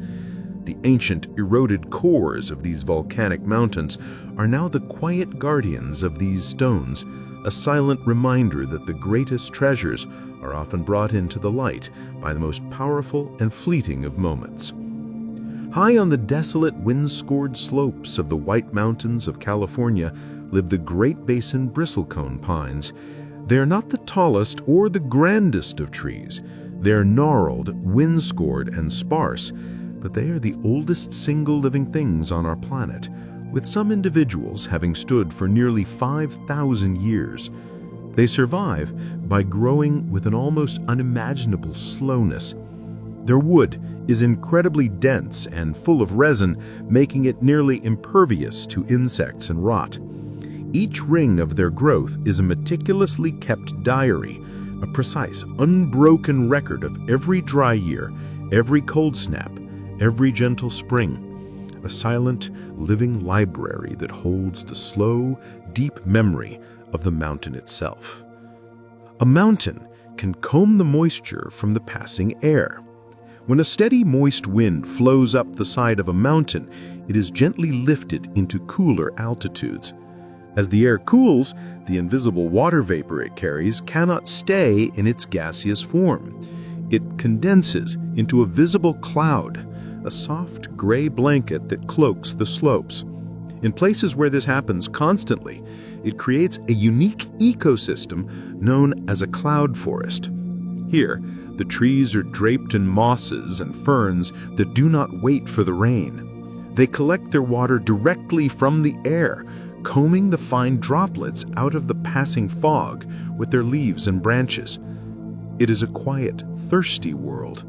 [SPEAKER 3] The ancient eroded cores of these volcanic mountains are now the quiet guardians of these stones, a silent reminder that the greatest treasures are often brought into the light by the most powerful and fleeting of moments. High on the desolate, wind-scored slopes of the White Mountains of California live the Great Basin bristlecone pines. They are not the tallest or the grandest of trees. They are gnarled, wind-scored, and sparse, but they are the oldest single living things on our planet, with some individuals having stood for nearly 5,000 years. They survive by growing with an almost unimaginable slowness. Their wood is incredibly dense and full of resin, making it nearly impervious to insects and rot. Each ring of their growth is a meticulously kept diary, a precise, unbroken record of every dry year, every cold snap, every gentle spring. A silent, living library that holds the slow, deep memory of the mountain itself. A mountain can comb the moisture from the passing air. When a steady, moist wind flows up the side of a mountain, it is gently lifted into cooler altitudes. As the air cools, the invisible water vapor it carries cannot stay in its gaseous form. It condenses into a visible cloud, a soft gray blanket that cloaks the slopes. In places where this happens constantly, it creates a unique ecosystem known as a cloud forest. Here, the trees are draped in mosses and ferns that do not wait for the rain. They collect their water directly from the air, combing the fine droplets out of the passing fog with their leaves and branches. It is a quiet, thirsty world,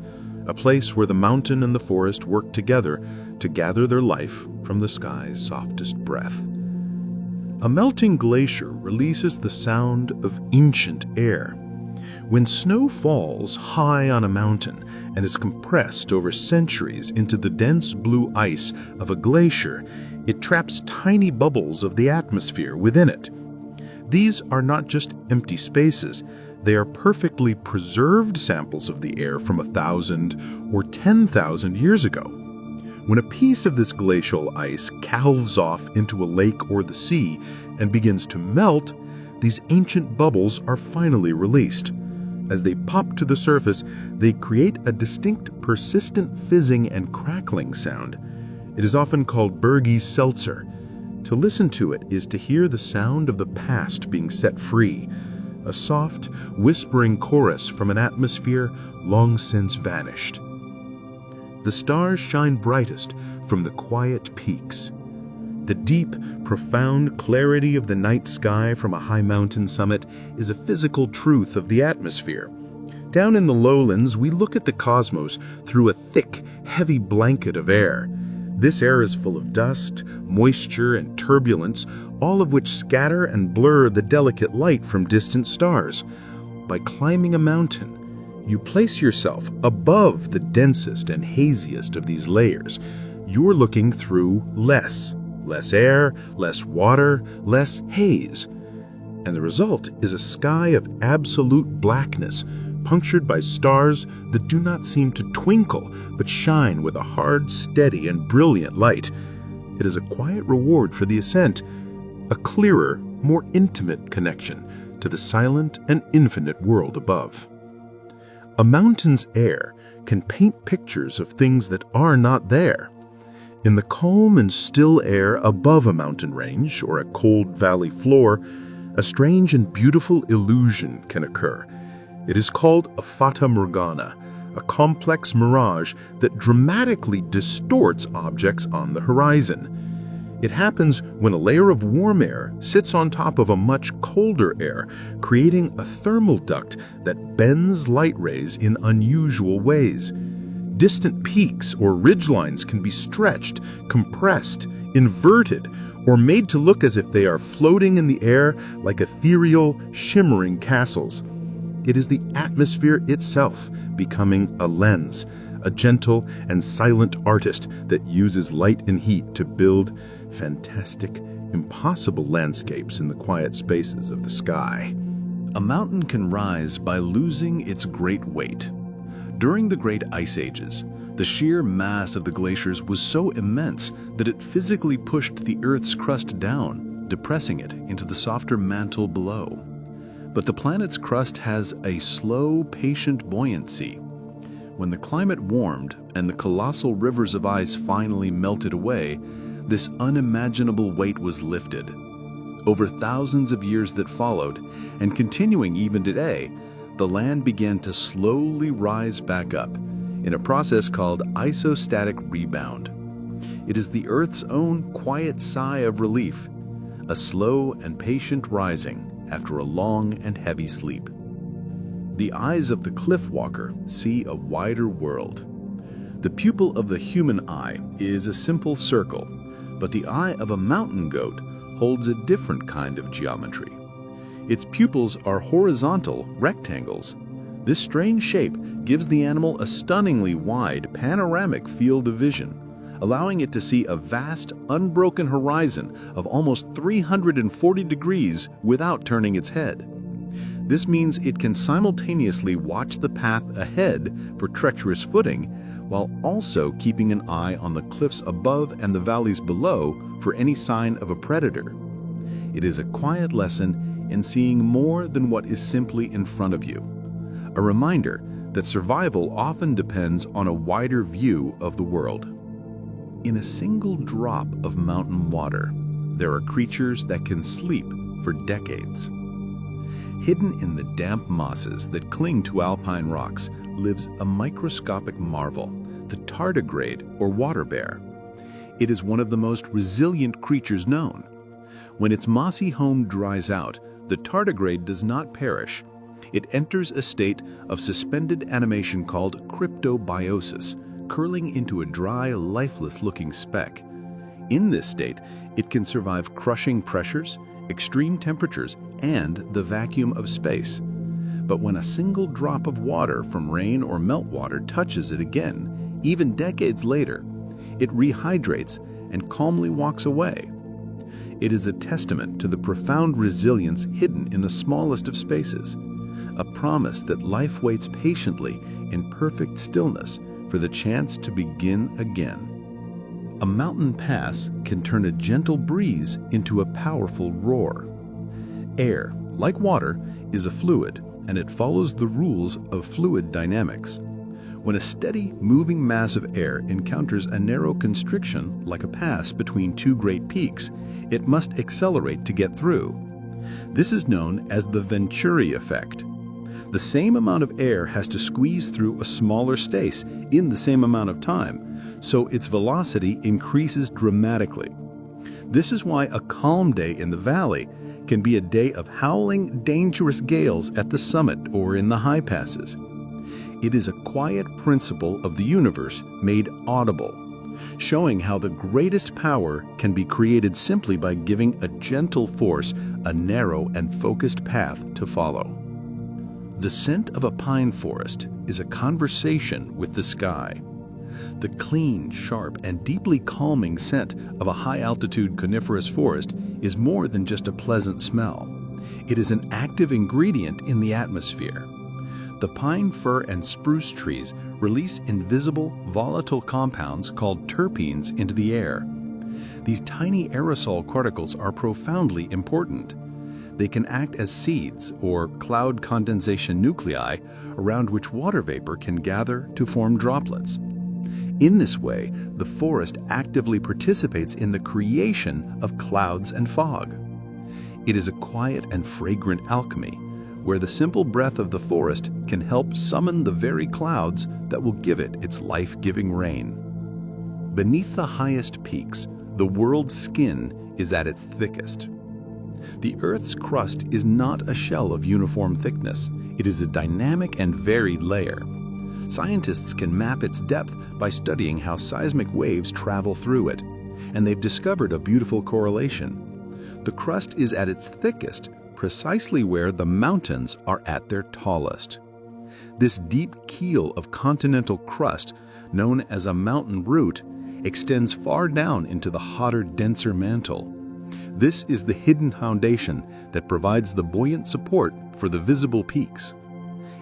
[SPEAKER 3] a place where the mountain and the forest work together to gather their life from the sky's softest breath. A melting glacier releases the sound of ancient air. When snow falls high on a mountain and is compressed over centuries into the dense blue ice of a glacier,
[SPEAKER 4] It traps tiny bubbles of the atmosphere within it. These are not just empty spaces. They are perfectly preserved samples of the air from 1,000 or 10,000 years ago. When a piece of this glacial ice calves off into a lake or the sea and begins to melt, these ancient bubbles are finally released. As they pop to the surface, they create a distinct, persistent fizzing and crackling sound. It is often called Bergey's Seltzer. To listen to it is to hear the sound of the past being set free, a soft, whispering chorus from an atmosphere long since vanished. The stars shine brightest from the quiet peaks. The deep, profound clarity of the night sky from a high mountain summit is a physical truth of the atmosphere. Down in the lowlands, we look at the cosmos through a thick, heavy blanket of air. This air is full of dust, moisture, and turbulence, all of which scatter and blur the delicate light from distant stars. By climbing a mountain, you place yourself above the densest and haziest of these layers. You're looking through less air, less water, less haze. And the result is a sky of absolute blackness, punctured by stars that do not seem to twinkle, but shine with a hard, steady, and brilliant light. It is a quiet reward for the ascent, a clearer, more intimate connection to the silent and infinite world above. A mountain's air can paint pictures of things that are not there. In the calm and still air above a mountain range or a cold valley floor, a strange and beautiful illusion can occur. It is called a fata morgana, a complex mirage that dramatically distorts objects on the horizon. It happens when a layer of warm air sits on top of a much colder air, creating a thermal duct that bends light rays in unusual ways. Distant peaks or ridgelines can be stretched, compressed, inverted, or made to look as if they are floating in the air like ethereal, shimmering castles. It is the atmosphere itself becoming a lens, a gentle and silent artist that uses light and heat to build fantastic, impossible landscapes in the quiet spaces of the sky.
[SPEAKER 3] A mountain can rise by losing its great weight. During the Great Ice Ages, the sheer mass of the glaciers was so immense that it physically pushed the Earth's crust down, depressing it into the softer mantle below. But the planet's crust has a slow, patient buoyancy. When the climate warmed and the colossal rivers of ice finally melted away, this unimaginable weight was lifted. Over thousands of years that followed, and continuing even today, the land began to slowly rise back up in a process called isostatic rebound. It is the Earth's own quiet sigh of relief, a slow and patient rising after a long and heavy sleep. The eyes of the cliff walker see a wider world. The pupil of the human eye is a simple circle, but the eye of a mountain goat holds a different kind of geometry. Its pupils are horizontal rectangles. This strange shape gives the animal a stunningly wide, panoramic field of vision, allowing it to see a vast, unbroken horizon of almost 340 degrees without turning its head. This means it can simultaneously watch the path ahead for treacherous footing, while also keeping an eye on the cliffs above and the valleys below for any sign of a predator. It is a quiet lesson in seeing more than what is simply in front of you. A reminder that survival often depends on a wider view of the world. In a single drop of mountain water, there are creatures that can sleep for decades. Hidden in the damp mosses that cling to alpine rocks lives a microscopic marvel, the tardigrade or water bear. It is one of the most resilient creatures known. When its mossy home dries out, the tardigrade does not perish. It enters a state of suspended animation called cryptobiosis, curling into a dry, lifeless-looking speck. In this state, it can survive crushing pressures, extreme temperatures, and the vacuum of space. But when a single drop of water from rain or meltwater touches it again, even decades later, it rehydrates
[SPEAKER 1] and calmly walks away. It is a testament to the profound resilience hidden in the smallest of spaces, a promise that life waits patiently in perfect stillness for the chance to begin again. A mountain pass can turn a gentle breeze into a powerful roar. Air, like water, is a fluid, and it follows the rules of fluid dynamics. When a steady, moving mass of air encounters a narrow constriction, like a pass between two great peaks, it must accelerate to get through. This is known as the Venturi effect. The same amount of air has to squeeze through a smaller space in the same amount of time, so its velocity increases dramatically. This is why a calm day in the valley can be a day of howling, dangerous gales at the summit or in the high passes. It is a quiet principle of the universe made audible, showing how the greatest power can be created simply by giving a gentle force a narrow and focused path to follow. The scent of a pine forest is a conversation with the sky. The clean, sharp, and deeply calming scent of a high-altitude coniferous forest is more than just a pleasant smell. It is an active ingredient in the atmosphere. The pine, fir, and spruce trees release invisible, volatile compounds called terpenes into the air. These tiny aerosol particles are profoundly important. They can act as seeds, or cloud condensation nuclei, around which water vapor can gather to form droplets. In this way, the forest actively participates in the creation of clouds and fog. It is a quiet and fragrant alchemy, where the simple breath of the forest can help summon the very clouds that will give it its life-giving rain. Beneath the highest peaks, the world's skin is at its thickest. The Earth's crust is not a shell of uniform thickness. It is a dynamic and varied layer. Scientists can map its depth by studying how seismic waves travel through it, and they've discovered a beautiful correlation. The crust is at its thickest precisely where the mountains are at their tallest. This deep keel of continental crust, known as a mountain root, extends far down into the hotter, denser mantle. This is the hidden foundation that provides the buoyant support for the visible peaks.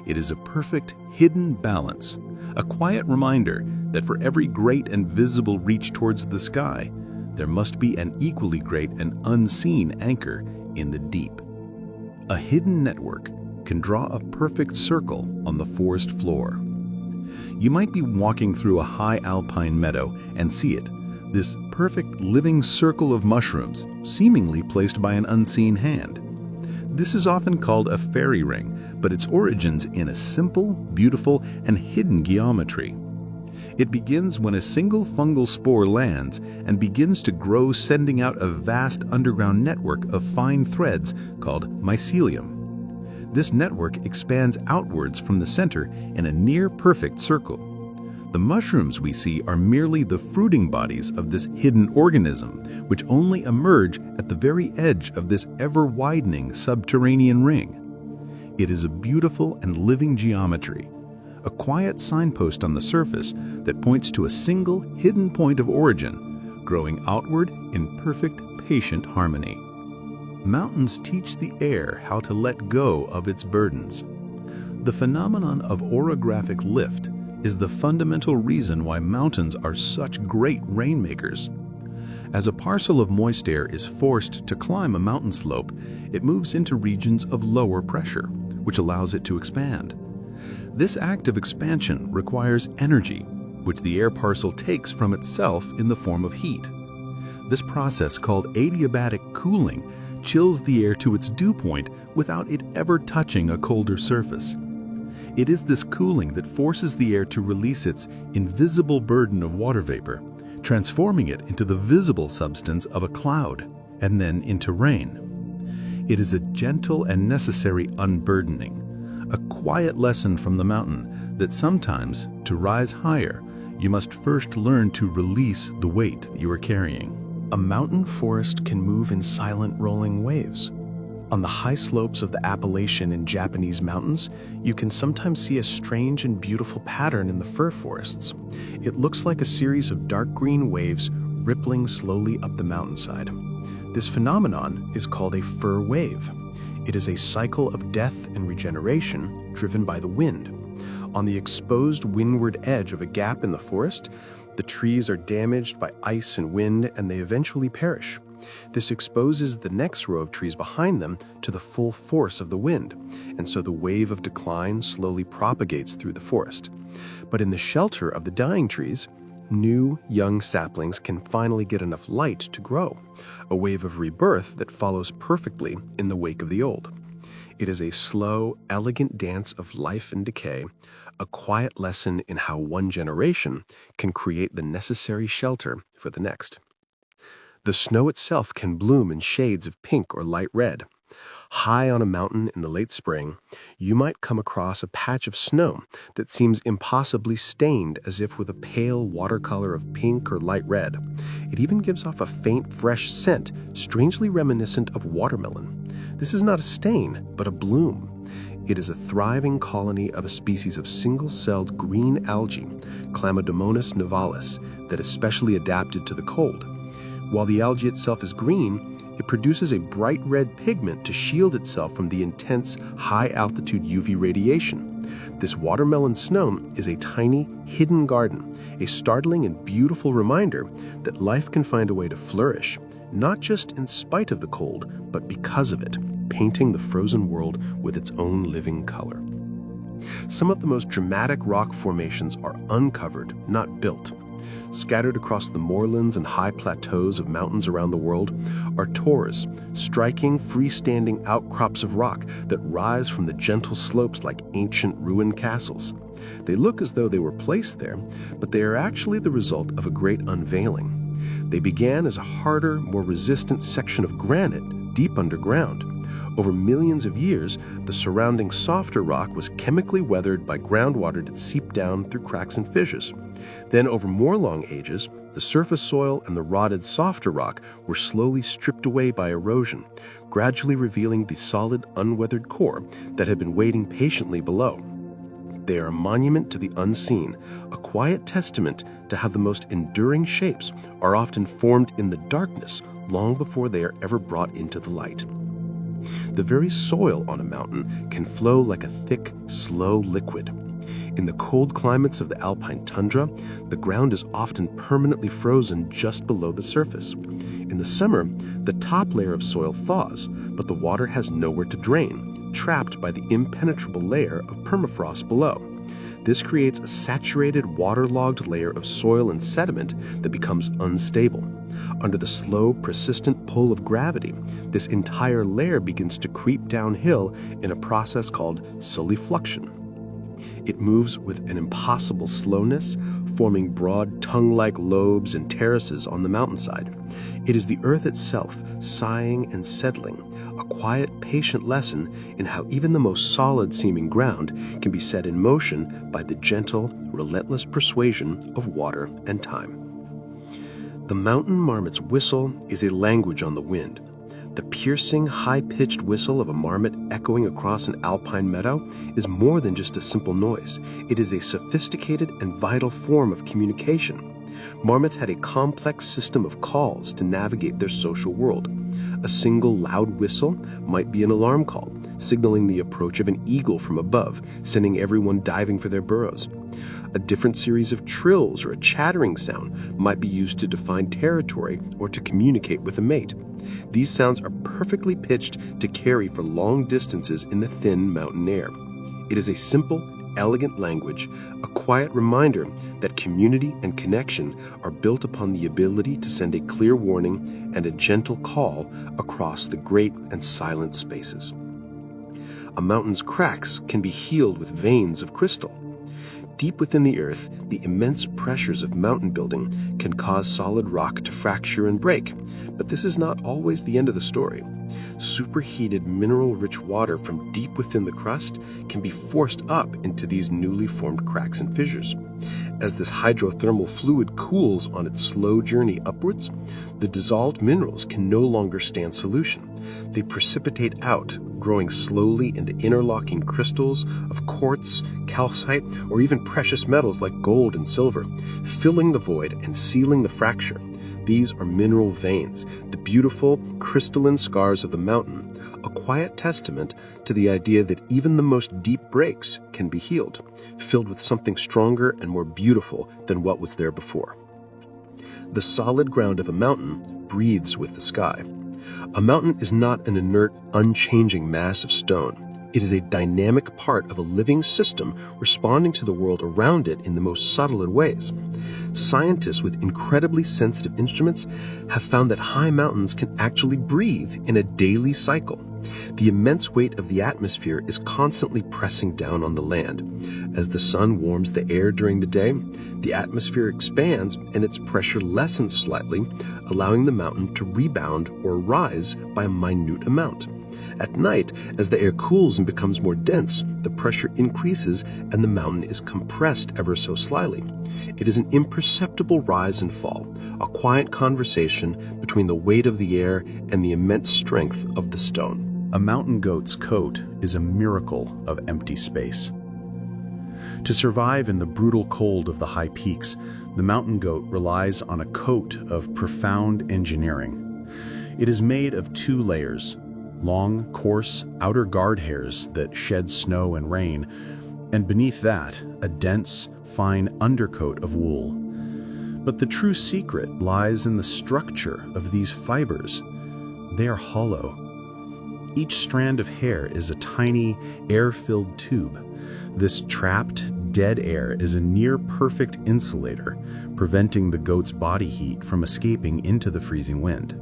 [SPEAKER 1] It is a perfect, hidden balance, a quiet reminder that for every great and visible reach towards the sky, there must be an equally great and unseen anchor in the deep. A hidden network can draw a perfect circle on the forest floor. You might be walking through a high alpine meadow and see it, this perfect living circle of mushrooms, seemingly placed by an unseen hand. This is often called a fairy ring, but its origins in a simple, beautiful, and hidden geometry. It begins when a single fungal spore lands and begins to grow, sending out a vast underground network of fine threads called mycelium. This network expands outwards from the center in a near-perfect circle. The mushrooms we see are merely the fruiting bodies of this hidden organism, which only emerge at the very edge of this ever-widening subterranean ring. It is a beautiful and living geometry, a quiet signpost on the surface that points to a single hidden point of origin, growing outward in perfect, patient harmony. Mountains teach the air how to let go of its burdens. The phenomenon of orographic lift is the fundamental reason why mountains are such great rainmakers. As a parcel of moist air is forced to climb a mountain slope, it moves into regions of lower pressure, which allows it to expand. This act of expansion requires energy, which the air parcel takes from itself in the form of heat. This process, called adiabatic cooling, chills the air to its dew point without it ever touching a colder surface. It is this cooling that forces the air to release its invisible burden of water vapor, transforming it into the visible substance of a cloud, and then into rain. It is a gentle and necessary unburdening, a quiet lesson from the mountain that sometimes, to rise higher, you must first learn to release the weight that you are carrying.
[SPEAKER 5] A mountain forest can move in silent rolling waves. On the high slopes of the Appalachian and Japanese mountains, you can sometimes see a strange and beautiful pattern in the fir forests. It looks like a series of dark green waves rippling slowly up the mountainside. This phenomenon is called a fir wave. It is a cycle of death and regeneration driven by the wind. On the exposed windward edge of a gap in the forest, the trees are damaged by ice and wind, and they eventually perish. This exposes the next row of trees behind them to the full force of the wind, and so the wave of decline slowly propagates through the forest. But in the shelter of the dying trees, new, young saplings can finally get enough light to grow, a wave of rebirth that follows perfectly in the wake of the old. It is a slow, elegant dance of life and decay, a quiet lesson in how one generation can create the necessary shelter for the next. The snow itself can bloom in shades of pink or light red. High on a mountain in the late spring, you might come across a patch of snow that seems impossibly stained, as if with a pale watercolor of pink or light red. It even gives off a faint, fresh scent, strangely reminiscent of watermelon. This is not a stain, but a bloom. It is a thriving colony of a species of single-celled green algae, Chlamydomonas nivalis, that is specially adapted to the cold. While the algae itself is green, it produces a bright red pigment to shield itself from the intense, high-altitude UV radiation. This watermelon snow is a tiny, hidden garden, a startling and beautiful reminder that life can find a way to flourish, not just in spite of the cold, but because of it, painting the frozen world with its own living color. Some of the most dramatic rock formations are uncovered, not built. Scattered across the moorlands and high plateaus of mountains around the world are tors, striking, freestanding outcrops of rock that rise from the gentle slopes like ancient ruined castles. They look as though they were placed there, but they are actually the result of a great unveiling. They began as a harder, more resistant section of granite deep underground. Over millions of years, the surrounding softer rock was chemically weathered by groundwater that seeped down through cracks and fissures. Then, over more long ages, the surface soil and the rotted softer rock were slowly stripped away by erosion, gradually revealing the solid, unweathered core that had been waiting patiently below. They are a monument to the unseen, a quiet testament to how the most enduring shapes are often formed in the darkness long before they are ever brought into the light. The very soil on a mountain can flow like a thick, slow liquid. In the cold climates of the alpine tundra, the ground is often permanently frozen just below the surface. In the summer, the top layer of soil thaws, but the water has nowhere to drain, trapped by the impenetrable layer of permafrost below. This creates a saturated, waterlogged layer of soil and sediment that becomes unstable. Under the slow, persistent pull of gravity, this entire layer begins to creep downhill in a process called solifluction. It moves with an impossible slowness, forming broad tongue-like lobes and terraces on the mountainside. It is the earth itself, sighing and settling, a quiet, patient lesson in how even the most solid-seeming ground can be set in motion by the gentle, relentless persuasion of water and time. The mountain marmot's whistle is a language on the wind. The piercing, high-pitched whistle of a marmot echoing across an alpine meadow is more than just a simple noise. It is a sophisticated and vital form of communication. Marmots had a complex system of calls to navigate their social world. A single loud whistle might be an alarm call, signaling the approach of an eagle from above, sending everyone diving for their burrows. A different series of trills or a chattering sound might be used to define territory or to communicate with a mate. These sounds are perfectly pitched to carry for long distances in the thin mountain air. It is a simple, elegant language, a quiet reminder that community and connection are built upon the ability to send a clear warning and a gentle call across the great and silent spaces. A mountain's cracks can be healed with veins of crystal. Deep within the earth, the immense pressures of mountain building can cause solid rock to fracture and break, but this is not always the end of the story. Superheated mineral-rich water from deep within the crust can be forced up into these newly formed cracks and fissures. As this hydrothermal fluid cools on its slow journey upwards, the dissolved minerals can no longer stand solution. They precipitate out, growing slowly into interlocking crystals of quartz, calcite, or even precious metals like gold and silver, filling the void and sealing the fracture.
[SPEAKER 1] These are mineral veins, the beautiful, crystalline scars of the mountain, a quiet testament to the idea that even the most deep breaks can be healed, filled with something stronger and more beautiful than what was there before. The solid ground of a mountain breathes with the sky. A mountain is not an inert, unchanging mass of stone. It is a dynamic part of a living system responding to the world around it in the most subtle of ways. Scientists with incredibly sensitive instruments have found that high mountains can actually breathe in a daily cycle. The immense weight of the atmosphere is constantly pressing down on the land. As the sun warms the air during the day, the atmosphere expands and its pressure lessens slightly, allowing the mountain to rebound or rise by a minute amount. At night, as the air cools and becomes more dense, the pressure increases and the mountain is compressed ever so slightly. It is an imperceptible rise and fall, a quiet conversation between the weight of the air and the immense strength of the stone.
[SPEAKER 3] A mountain goat's coat is a miracle of empty space. To survive in the brutal cold of the high peaks, the mountain goat relies on a coat of profound engineering. It is made of 2 layers, long, coarse outer guard hairs that shed snow and rain, and beneath that, a dense, fine undercoat of wool. But the true secret lies in the structure of these fibers. They are hollow. Each strand of hair is a tiny, air-filled tube. This trapped, dead air is a near-perfect insulator, preventing the goat's body heat from escaping into the freezing wind.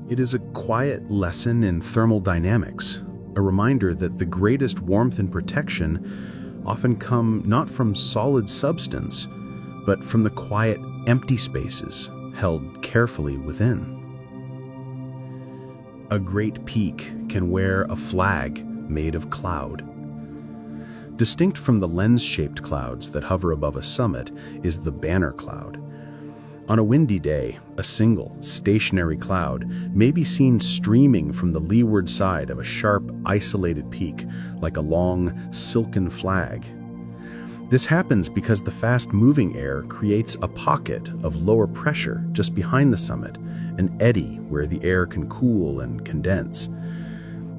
[SPEAKER 3] It is a quiet lesson in thermodynamics, a reminder that the greatest warmth and protection often come not from solid substance, but from the quiet, empty spaces held carefully within. A great peak can wear a flag made of cloud. Distinct from the lens-shaped clouds that hover above a summit is the banner cloud. On a windy day, a single, stationary cloud may be seen streaming from the leeward side of a sharp, isolated peak like a long, silken flag. This happens because the fast-moving air creates a pocket of lower pressure just behind the summit, an eddy where the air can cool and condense.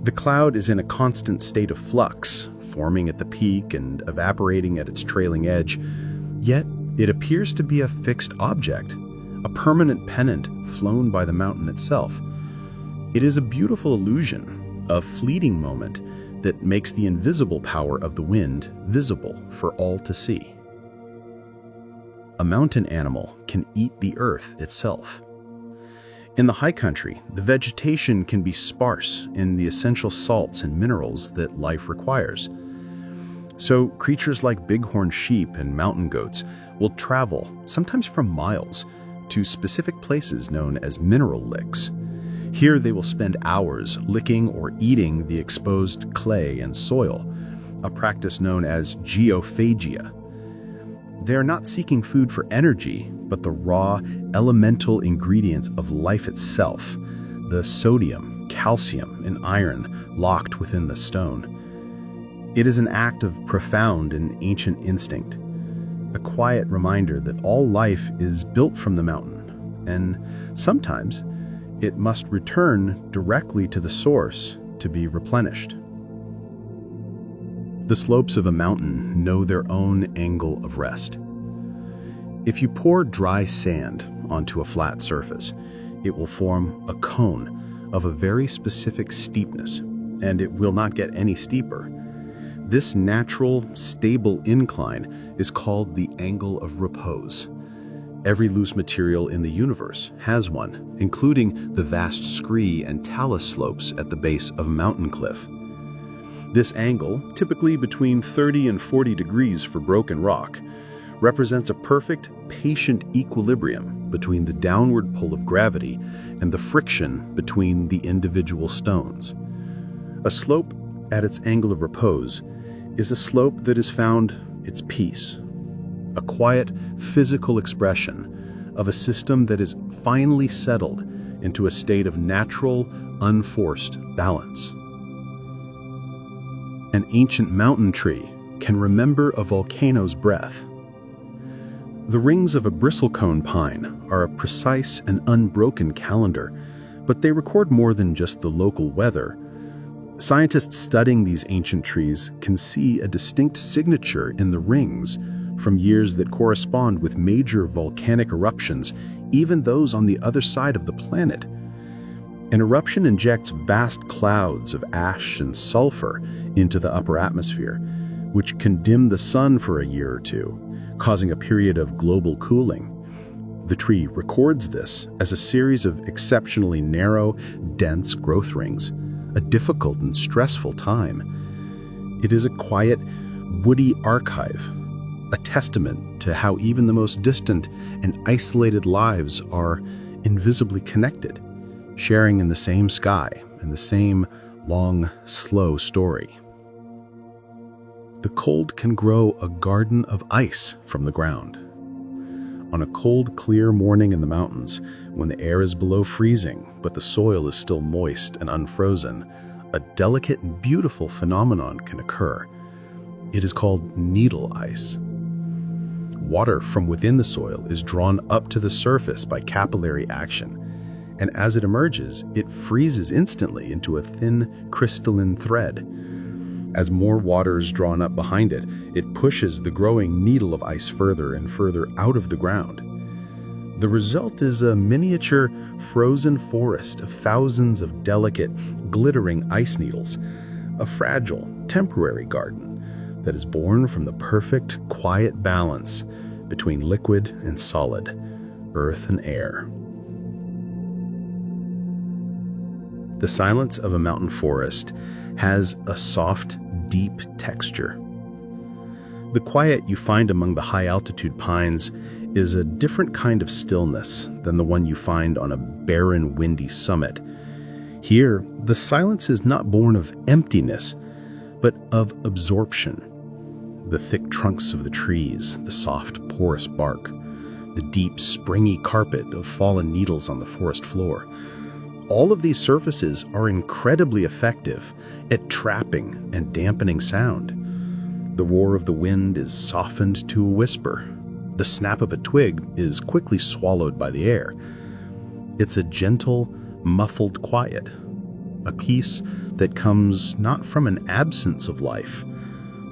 [SPEAKER 3] The cloud is in a constant state of flux, forming at the peak and evaporating at its trailing edge, yet it appears to be a fixed object, a permanent pennant flown by the mountain itself. It is a beautiful illusion, a fleeting moment that makes the invisible power of the wind visible for all to see. A mountain animal can eat the earth itself. In the high country, the vegetation can be sparse in the essential salts and minerals that life requires. So creatures like bighorn sheep and mountain goats will travel, sometimes for miles, to specific places known as mineral licks. Here they will spend hours licking or eating the exposed clay and soil, a practice known as geophagia. They are not seeking food for energy, but the raw, elemental ingredients of life itself, the sodium, calcium, and iron locked within the stone. It is an act of profound and ancient instinct, a quiet reminder that all life is built from the mountain, and sometimes it must return directly to the source to be replenished. The slopes of a mountain know their own angle of rest. If you pour dry sand onto a flat surface, it will form a cone of a very specific steepness, and it will not get any steeper. This natural, stable incline is called the angle of repose. Every loose material in the universe has one, including the vast scree and talus slopes at the base of a mountain cliff. This angle, typically between 30 and 40 degrees for broken rock, represents a perfect, patient equilibrium between the downward pull of gravity and the friction between the individual stones. A slope at its angle of repose is a slope that has found its peace, a quiet, physical expression of a system that is finally settled into a state of natural, unforced balance. An ancient mountain tree can remember a volcano's breath.
[SPEAKER 1] The rings of a bristlecone pine are a precise and unbroken calendar, but they record more than just the local weather. Scientists studying these ancient trees can see a distinct signature in the rings from years that correspond with major volcanic eruptions, even those on the other side of the planet. An eruption injects vast clouds of ash and sulfur into the upper atmosphere, which can dim the sun for a year or two, causing a period of global cooling. The tree records this as a series of exceptionally narrow, dense growth rings, a difficult and stressful time. It is a quiet, woody archive, a testament to how even the most distant and isolated lives are invisibly connected, sharing in the same sky and the same long, slow story. The cold can grow a garden of ice from the ground. On a cold, clear morning in the mountains, when the air is below freezing but the soil is still moist and unfrozen, a delicate and beautiful phenomenon can occur. It is called needle ice. Water from within the soil is drawn up to the surface by capillary action, and as it emerges, it freezes instantly into a thin, crystalline thread. As more water is drawn up behind it, it pushes the growing needle of ice further and further out of the ground. The result is a miniature frozen forest of thousands of delicate, glittering ice needles, a fragile, temporary garden that is born from the perfect, quiet balance between liquid and solid, earth and air. The silence of a mountain forest has a soft, deep texture. The quiet you find among the high-altitude pines is a different kind of stillness than the one you find on a barren, windy summit. Here, the silence is not born of emptiness, but of absorption. The thick trunks of the trees, the soft, porous bark, the deep, springy carpet of fallen needles on the forest floor. All of these surfaces are incredibly effective at trapping and dampening sound. The roar of the wind is softened to a whisper. The snap of a twig is quickly swallowed by the air. It's a gentle, muffled quiet, a peace that comes not from an absence of life,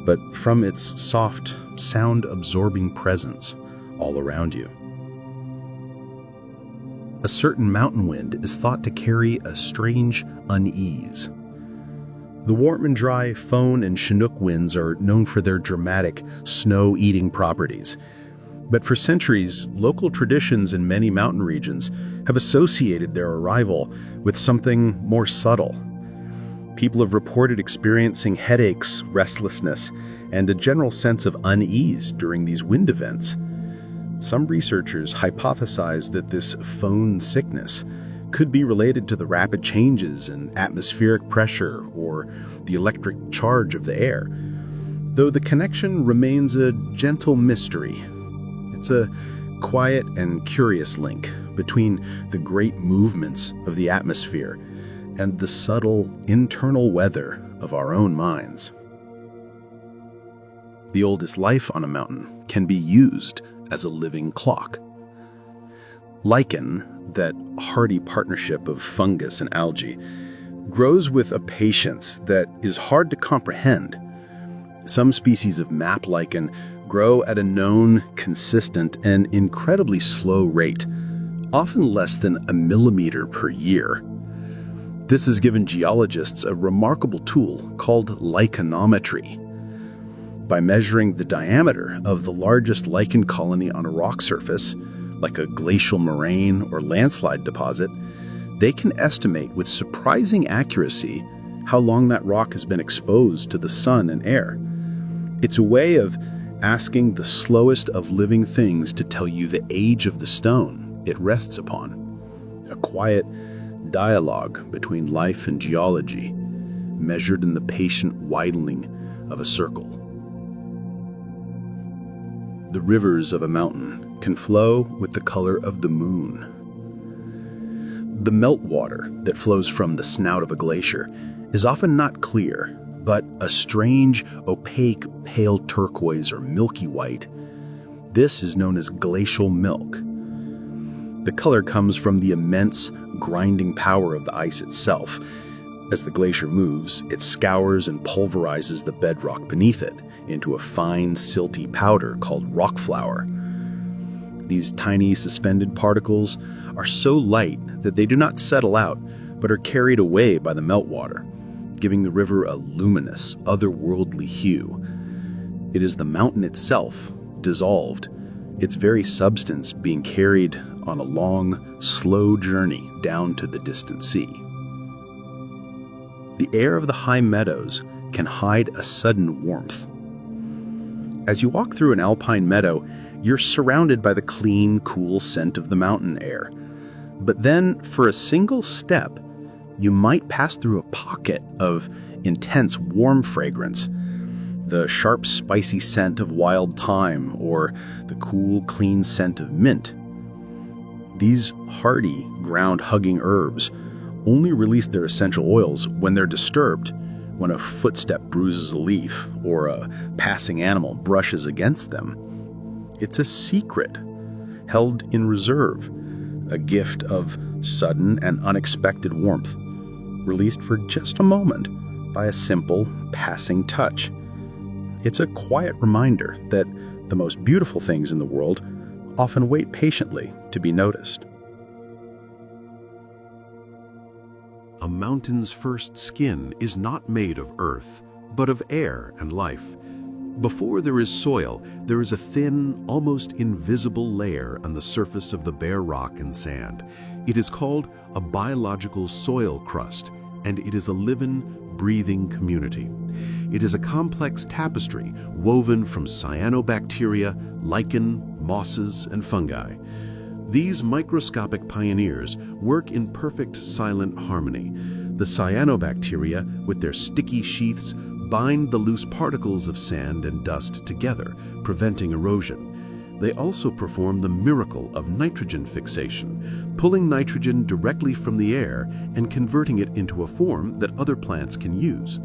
[SPEAKER 1] but from its soft, sound-absorbing presence all around you. A certain mountain wind is thought to carry a strange unease. The warm and dry Fohn and Chinook winds are known for their dramatic, snow-eating properties. But for centuries, local traditions in many mountain regions have associated their arrival with something more subtle. People have reported experiencing headaches, restlessness, and a general sense of unease during these wind events. Some researchers hypothesize that this Fohn sickness could be related to the rapid changes in atmospheric pressure or the electric charge of the air, though the connection remains a gentle mystery. It's a quiet and curious link between the great movements of the atmosphere and the subtle internal weather of our own minds. The oldest life on a mountain can be used as a living clock. Lichen, that hardy partnership of fungus and algae, grows with a patience that is hard to comprehend. Some species of map lichen grow at a known, consistent, and incredibly slow rate, often less than a millimeter per year. This has given geologists a remarkable tool called lichenometry. By measuring the diameter of the largest lichen colony on a rock surface, like a glacial moraine or landslide deposit, they can estimate with surprising accuracy how long that rock has been exposed to the sun and air. It's a way of asking the slowest of living things to tell you the age of the stone it rests upon. A quiet dialogue between life and geology, measured in the patient widening of a circle. The rivers of a mountain can flow with the color of the moon. The meltwater that flows from the snout of a glacier is often not clear, but a strange, opaque, pale turquoise or milky white. This is known as glacial milk. The color comes from the immense grinding power of the ice itself. As the glacier moves, it scours and pulverizes the bedrock beneath it into a fine, silty powder called rock flour. These tiny suspended particles are so light that they do not settle out, but are carried away by the meltwater, giving the river a luminous, otherworldly hue. It is the mountain itself, dissolved, its very substance being carried on a long, slow journey down to the distant sea. The air of the high meadows can hide a sudden warmth. As you walk through an alpine meadow, you're surrounded by the clean, cool scent of the mountain air. But then, for a single step, you might pass through a pocket of intense, warm fragrance. The sharp, spicy scent of wild thyme or the cool, clean scent of mint. These hardy, ground-hugging herbs only release their essential oils when they're disturbed, when a footstep bruises a leaf or a passing animal brushes against them. It's a secret, held in reserve, a gift of sudden and unexpected warmth, released for just a moment by a simple, passing touch. It's a quiet reminder that the most beautiful things in the world often wait patiently to be noticed.
[SPEAKER 3] A mountain's first skin is not made of earth, but of air and life. Before there is soil, there is a thin, almost invisible layer on the surface of the bare rock and sand. It is called a biological soil crust, and it is a living, breathing community. It is a complex tapestry woven from cyanobacteria, lichen, mosses, and fungi. These microscopic pioneers work in perfect silent harmony. The cyanobacteria, with their sticky sheaths, bind the loose particles of sand and dust together, preventing erosion. They also perform the miracle of nitrogen fixation, pulling nitrogen directly from the air and converting it into a form that other plants can use.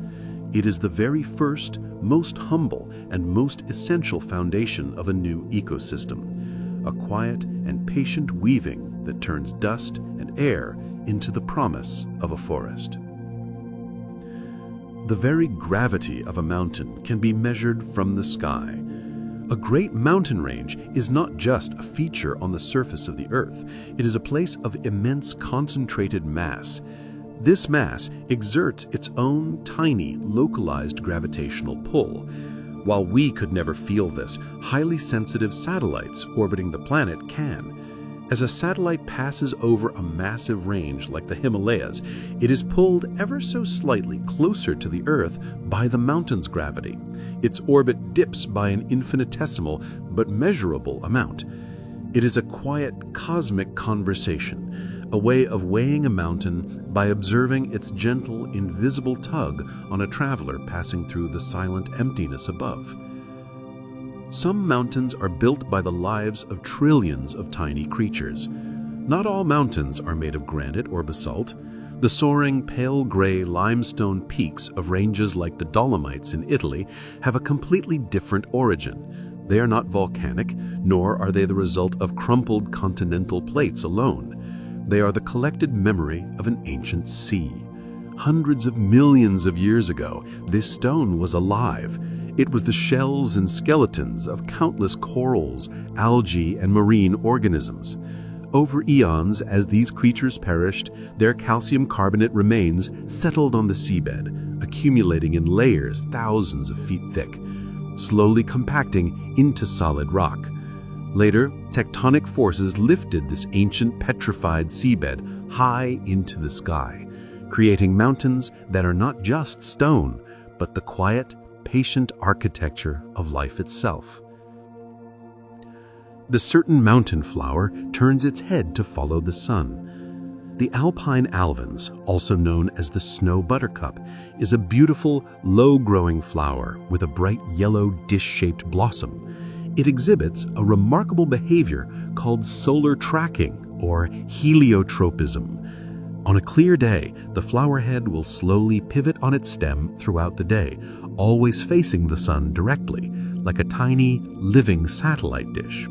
[SPEAKER 3] It is the very first, most humble, and most essential foundation of a new ecosystem, a quiet and patient weaving that turns dust and air into the promise of a forest. The very gravity of a mountain can be measured from the sky. A great mountain range is not just a feature on the surface of the earth. It is a place of immense concentrated mass. This mass exerts its own tiny, localized gravitational pull. While we could never feel this, highly sensitive satellites orbiting the planet can. As a satellite passes over a massive range like the Himalayas, it is pulled ever so slightly closer to the Earth by the mountain's gravity. Its orbit dips by an infinitesimal but measurable amount. It is a quiet cosmic conversation, a way of weighing a mountain by observing its gentle, invisible tug on a traveler passing through the silent emptiness above. Some mountains are built by the lives of trillions of tiny creatures. Not all mountains are made of granite or basalt. The soaring, pale gray limestone peaks of ranges like the Dolomites in Italy have a completely different origin. They are not volcanic, nor are they the result of crumpled continental plates alone. They are the collected memory of an ancient sea. Hundreds of millions of years ago, this stone was alive. It was the shells and skeletons of countless corals, algae, and marine organisms. Over eons, as these creatures perished, their calcium carbonate remains settled on the seabed, accumulating in layers thousands of feet thick, slowly compacting into solid rock. Later, tectonic forces lifted this ancient petrified seabed high into the sky, creating mountains that are not just stone, but the quiet, patient architecture of life itself. The certain mountain flower turns its head to follow the sun. The alpine alvins, also known as the snow buttercup, is a beautiful, low-growing flower with a bright yellow dish-shaped blossom. It exhibits a remarkable behavior called solar tracking or heliotropism. On a clear day, the flower head will slowly pivot on its stem throughout the day, always facing the sun directly,
[SPEAKER 1] like a tiny, living satellite dish.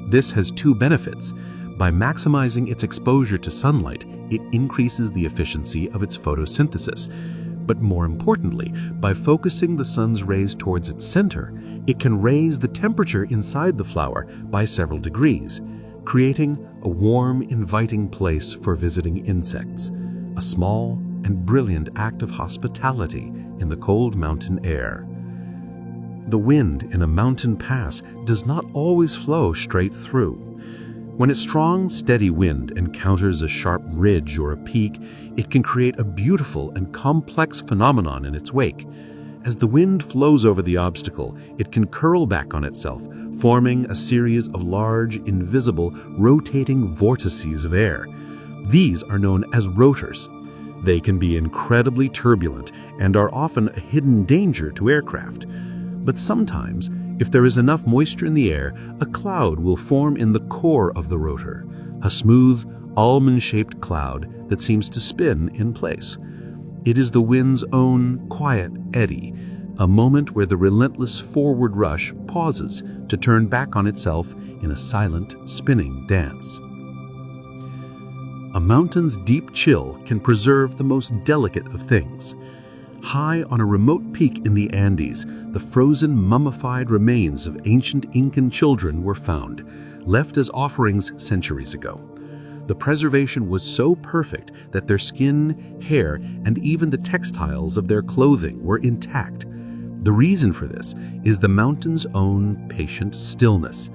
[SPEAKER 1] This has two benefits. By maximizing its exposure to sunlight, it increases the efficiency of its photosynthesis. But more importantly, by focusing the sun's rays towards its center, it can raise the temperature inside the flower by several degrees, creating a warm, inviting place for visiting insects, a small and brilliant act of hospitality in the cold mountain air. The wind in a mountain pass does not always flow straight through. When a strong, steady wind encounters a sharp ridge or a peak, it can create a beautiful and complex phenomenon in its wake. As the wind flows over the obstacle, it can curl back on itself, forming a series of large, invisible, rotating vortices of air. These are known as rotors. They can be incredibly turbulent and are often a hidden danger to aircraft. But sometimes, if there is enough moisture in the air, a cloud will form in the core of the rotor, a smooth, almond-shaped cloud that seems to spin in place. It is the wind's own quiet eddy, a moment where the relentless forward rush pauses to turn back on itself in a silent, spinning dance. A mountain's deep chill can preserve the most delicate of things. High on a remote peak in the Andes, the frozen, mummified remains of ancient Incan children were found, left as offerings centuries ago. The preservation was so perfect that their skin, hair, and even the textiles of their clothing were intact. The reason for this is the mountain's own patient stillness.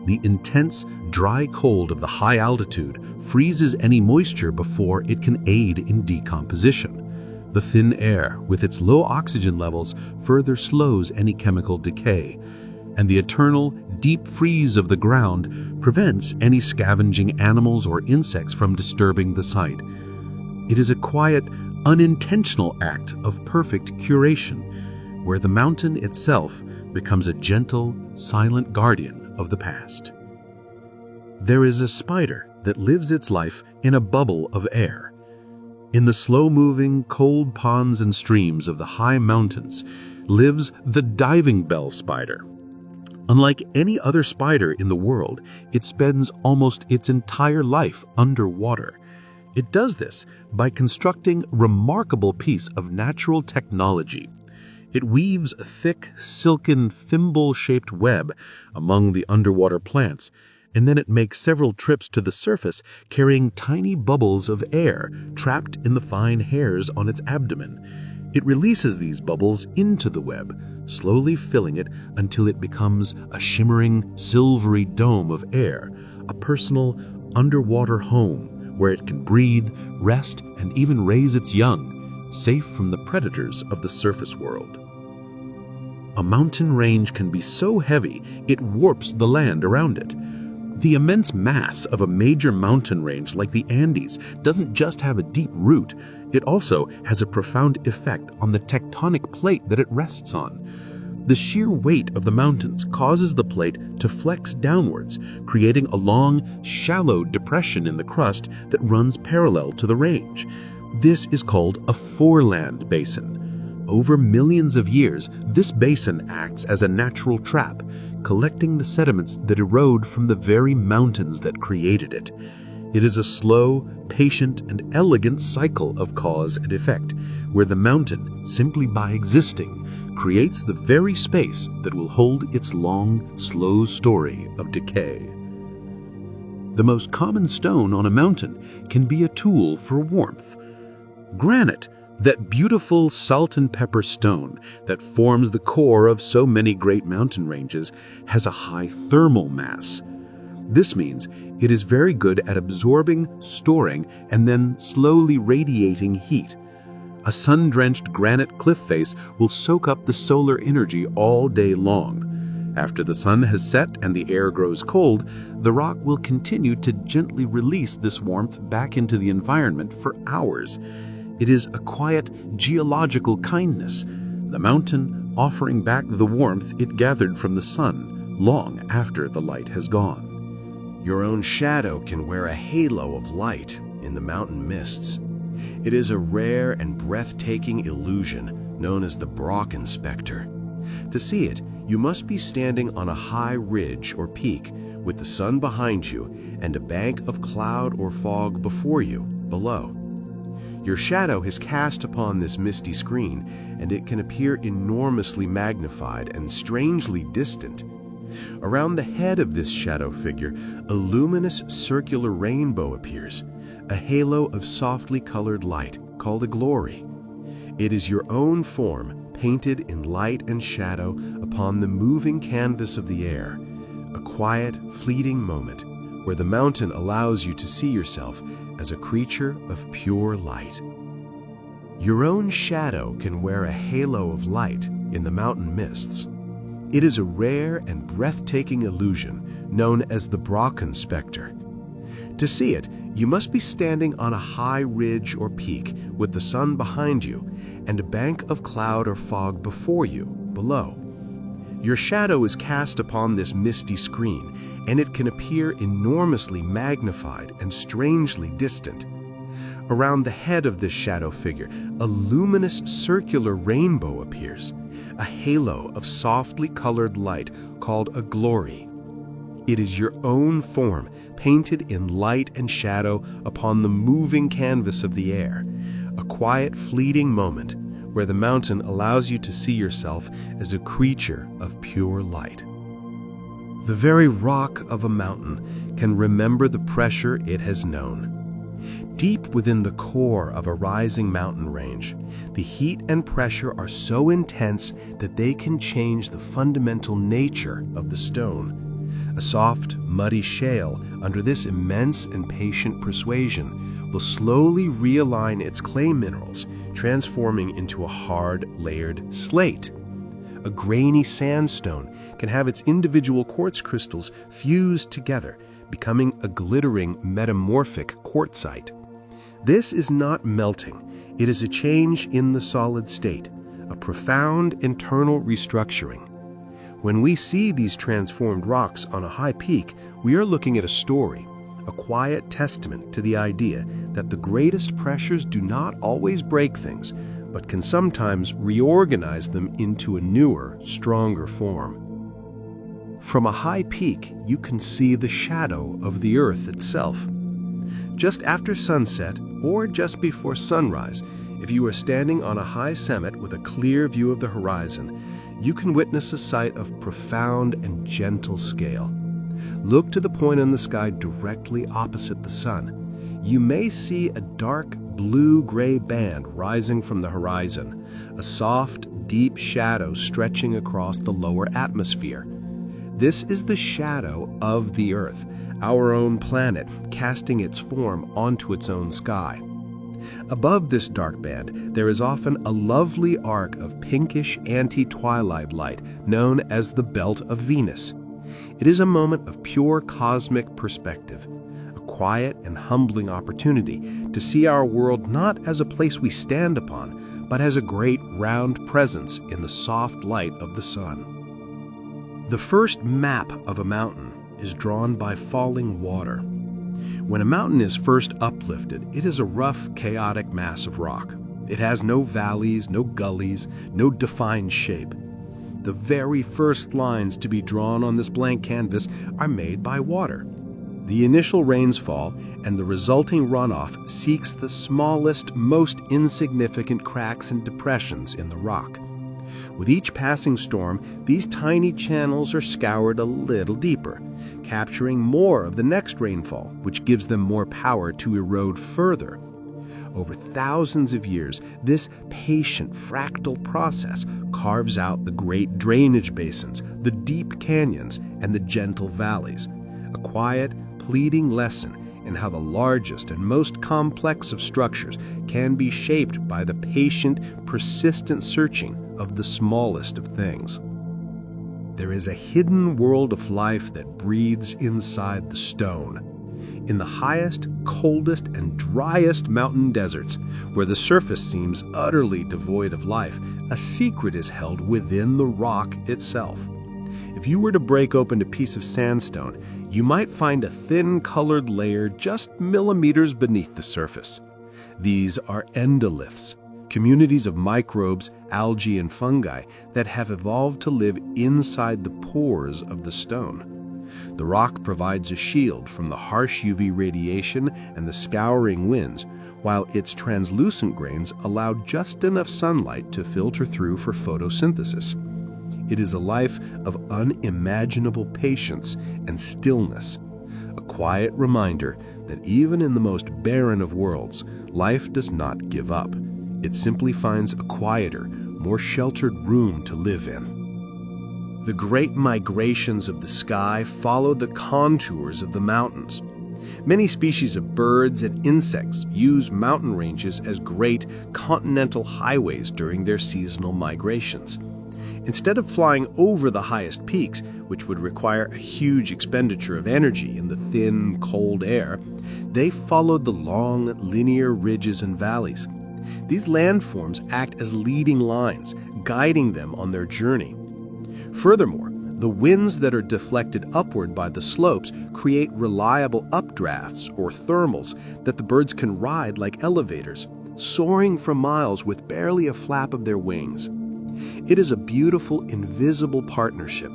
[SPEAKER 1] The intense, dry cold of the high altitude freezes any moisture before it can aid in decomposition. The thin air, with its low oxygen levels, further slows any chemical decay, and the eternal, deep freeze of the ground prevents any scavenging animals or insects from disturbing the site. It is a quiet, unintentional act of perfect curation, where the mountain itself becomes a gentle, silent guardian of the past. There is a spider that lives its life in a bubble of air. In the slow-moving, cold ponds and streams of the high mountains lives the diving bell spider. Unlike any other spider in the world, it spends almost its entire life underwater. It does this by constructing a remarkable piece of natural technology. It weaves a thick, silken, thimble-shaped web among the underwater plants, and then it makes several trips to the surface carrying tiny bubbles of air trapped in the fine hairs on its abdomen. It releases these bubbles into the web, slowly filling it until it becomes a shimmering, silvery dome of air, a personal underwater home where it can breathe, rest, and even raise its young, safe from the predators of the surface world. A mountain range can be so heavy it warps the land around it. The immense mass of a major mountain range like the Andes doesn't just have a deep root, it also has a profound effect on the tectonic plate that it rests on. The sheer weight of the mountains causes the plate to flex downwards, creating a long, shallow depression in the crust that runs parallel to the range. This is called a foreland basin. Over millions of years, this basin acts as a natural trap, collecting the sediments that erode from the very mountains that created it. It is a slow, patient, and elegant cycle of cause and effect, where the mountain, simply by existing, creates the very space that will hold its long, slow story of decay. The most common stone on a mountain can be a tool for warmth. Granite, that beautiful salt and pepper stone that forms the core of so many great mountain ranges, has a high thermal mass. This means it is very good at absorbing, storing, and then slowly radiating heat. A sun-drenched granite cliff face will soak up the solar energy all day long. After the sun has set and the air grows cold, the rock will continue to gently release this warmth back into the environment for hours. It is a quiet, geological kindness, the mountain offering back the warmth it gathered from the sun long after the light has gone.
[SPEAKER 5] Your own shadow can wear a halo of light in the mountain mists. It is a rare and breathtaking illusion known as the Brocken specter.
[SPEAKER 1] To see it, you must be standing on a high ridge or peak with the sun behind you and a bank of cloud or fog before you, below. Your shadow is cast upon this misty screen, and it can appear enormously magnified and strangely distant. Around the head of this shadow figure, a luminous circular rainbow appears, a halo of softly colored light called a glory. It is your own form painted in light and shadow upon the moving canvas of the air, a quiet, fleeting moment where the mountain allows you to see yourself as a creature of pure light. Your own shadow can wear a halo of light in the mountain mists. It is a rare and breathtaking illusion known as the Brocken specter. To see it, you must be standing on a high ridge or peak with the sun behind you and a bank of cloud or fog before you, below. Your shadow is cast upon this misty screen, and it can appear enormously magnified and strangely distant. Around the head of this shadow figure, a luminous circular rainbow appears, a halo of softly colored light called a glory. It is your own form painted in light and shadow upon the moving canvas of the air, a quiet, fleeting moment where the mountain allows you to see yourself as a creature of pure light. The very rock of a mountain can remember the pressure it has known. Deep within the core of a rising mountain range, the heat and pressure are so intense that they can change the fundamental nature of the stone. A soft, muddy shale under this immense and patient persuasion will slowly realign its clay minerals, transforming into a hard, layered slate. A grainy sandstone can have its individual quartz crystals fused together, becoming a glittering, metamorphic quartzite. This is not melting. It is a change in the solid state, a profound internal restructuring. When we see these transformed rocks on a high peak, we are looking at a story, a quiet testament to the idea that the greatest pressures do not always break things, but can sometimes reorganize them into a newer, stronger form. From a high peak, you can see the shadow of the earth itself. Just after sunset, or just before sunrise, if you are standing on a high summit with a clear view of the horizon, you can witness a sight of profound and gentle scale. Look to the point in the sky directly opposite the sun. You may see a dark blue-gray band rising from the horizon, a soft, deep shadow stretching across the lower atmosphere. This is the shadow of the Earth, our own planet, casting its form onto its own sky. Above this dark band, there is often a lovely arc of pinkish anti-twilight light known as the Belt of Venus. It is a moment of pure cosmic perspective, a quiet and humbling opportunity to see our world not as a place we stand upon, but as a great round presence in the soft light of the sun. The first map of a mountain is drawn by falling water. When a mountain is first uplifted, it is a rough, chaotic mass of rock. It has no valleys, no gullies, no defined shape. The very first lines to be drawn on this blank canvas are made by water. The initial rains fall, and the resulting runoff seeks the smallest, most insignificant cracks and depressions in the rock. With each passing storm, these tiny channels are scoured a little deeper, capturing more of the next rainfall, which gives them more power to erode further. Over thousands of years, this patient fractal process carves out the great drainage basins, the deep canyons, and the gentle valleys. A quiet, pleading lesson in how the largest and most complex of structures can be shaped by the patient, persistent searching of the smallest of things. There is a hidden world of life that breathes inside the stone. In the highest, coldest, and driest mountain deserts, where the surface seems utterly devoid of life, a secret is held within the rock itself. If you were to break open a piece of sandstone, you might find a thin colored layer just millimeters beneath the surface. These are endoliths, communities of microbes, algae, and fungi that have evolved to live inside the pores of the stone. The rock provides a shield from the harsh UV radiation and the scouring winds, while its translucent grains allow just enough sunlight to filter through for photosynthesis. It is a life of unimaginable patience and stillness, a quiet reminder that even in the most barren of worlds, life does not give up. It simply finds a quieter, more sheltered room to live in. The great migrations of the sky follow the contours of the mountains. Many species of birds and insects use mountain ranges as great continental highways during their seasonal migrations. Instead of flying over the highest peaks, which would require a huge expenditure of energy in the thin, cold air, they followed the long, linear ridges and valleys. These landforms act as leading lines, guiding them on their journey. Furthermore, the winds that are deflected upward by the slopes create reliable updrafts or thermals that the birds can ride like elevators, soaring for miles with barely a flap of their wings. It is a beautiful, invisible partnership,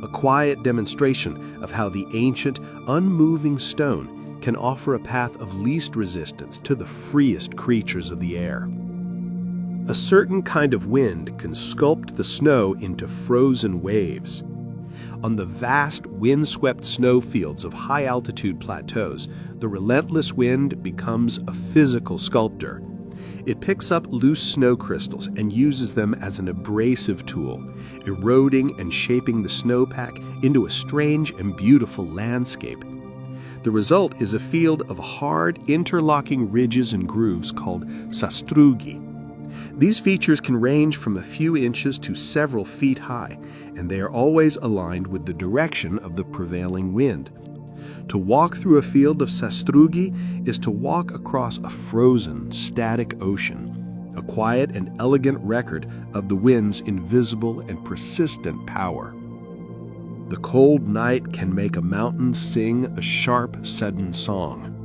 [SPEAKER 1] a quiet demonstration of how the ancient, unmoving stone can offer a path of least resistance to the freest creatures of the air. A certain kind of wind can sculpt the snow into frozen waves. On the vast, wind-swept snowfields of high-altitude plateaus, the relentless wind becomes a physical sculptor. It picks up loose snow crystals and uses them as an abrasive tool, eroding and shaping the snowpack into a strange and beautiful landscape. The result is a field of hard, interlocking ridges and grooves called sastrugi. These features can range from a few inches to several feet high, and they are always aligned with the direction of the prevailing wind. To walk through a field of sastrugi is to walk across a frozen, static ocean, a quiet and elegant record of the wind's invisible and persistent power. The cold night can make a mountain sing a sharp, sudden song.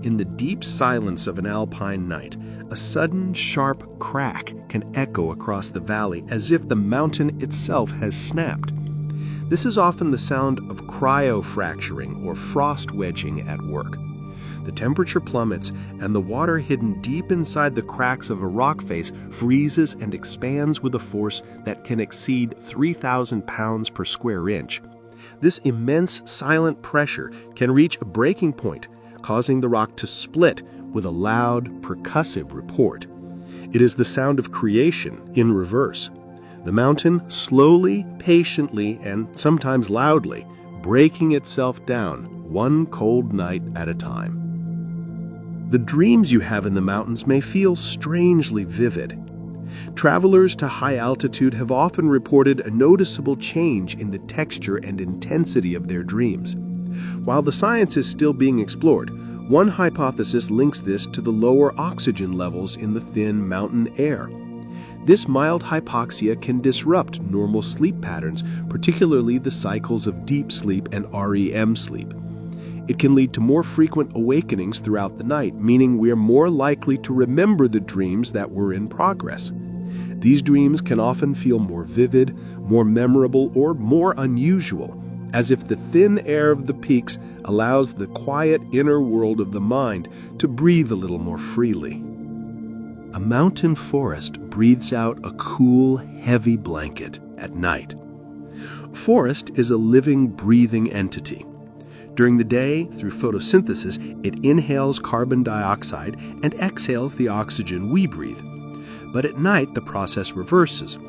[SPEAKER 1] In the deep silence of an alpine night, a sudden, sharp crack can echo across the valley as if the mountain itself has snapped. This is often the sound of cryofracturing or frost wedging at work. The temperature plummets, and the water hidden deep inside the cracks of a rock face freezes and expands with a force that can exceed 3,000 pounds per square inch. This immense silent pressure can reach a breaking point, causing the rock to split with a loud, percussive report. It is the sound of creation in reverse. The mountain slowly, patiently, and sometimes loudly breaking itself down one cold night at a time. The dreams you have in the mountains may feel strangely vivid. Travelers to high altitude have often reported a noticeable change in the texture and intensity of their dreams. While the science is still being explored, one hypothesis links this to the lower oxygen levels in the thin mountain air. This mild hypoxia can disrupt normal sleep patterns, particularly the cycles of deep sleep and REM sleep. It can lead to more frequent awakenings throughout the night, meaning we are more likely to remember the dreams that were in progress. These dreams can often feel more vivid, more memorable, or more unusual, as if the thin air of the peaks allows the quiet inner world of the mind to breathe a little more freely. A mountain forest breathes out a cool, heavy blanket at night. Forest is a living, breathing entity. During the day, through photosynthesis, it inhales carbon dioxide and exhales the oxygen we breathe. But at night, the process reverses.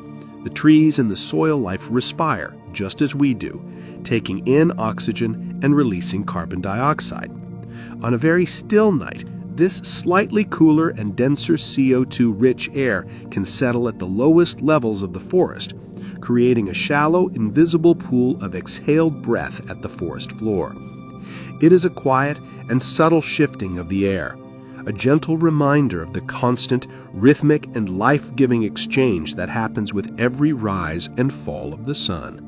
[SPEAKER 1] The trees and the soil life respire, just as we do, taking in oxygen and releasing carbon dioxide. On a very still night, this slightly cooler and denser CO2-rich air can settle at the lowest levels of the forest, creating a shallow, invisible pool of exhaled breath at the forest floor. It is a quiet and subtle shifting of the air, a gentle reminder of the constant, rhythmic, and life-giving exchange that happens with every rise and fall of the sun.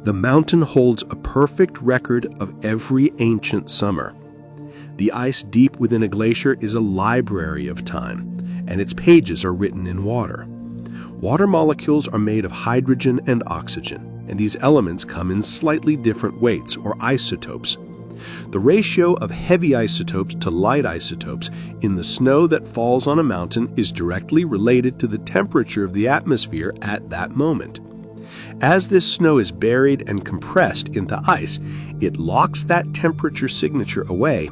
[SPEAKER 1] The mountain holds a perfect record of every ancient summer. The ice deep within a glacier is a library of time, and its pages are written in water. Water molecules are made of hydrogen and oxygen, and these elements come in slightly different weights, or isotopes. The ratio of heavy isotopes to light isotopes in the snow that falls on a mountain is directly related to the temperature of the atmosphere at that moment. As this snow is buried and compressed into ice, it locks that temperature signature away.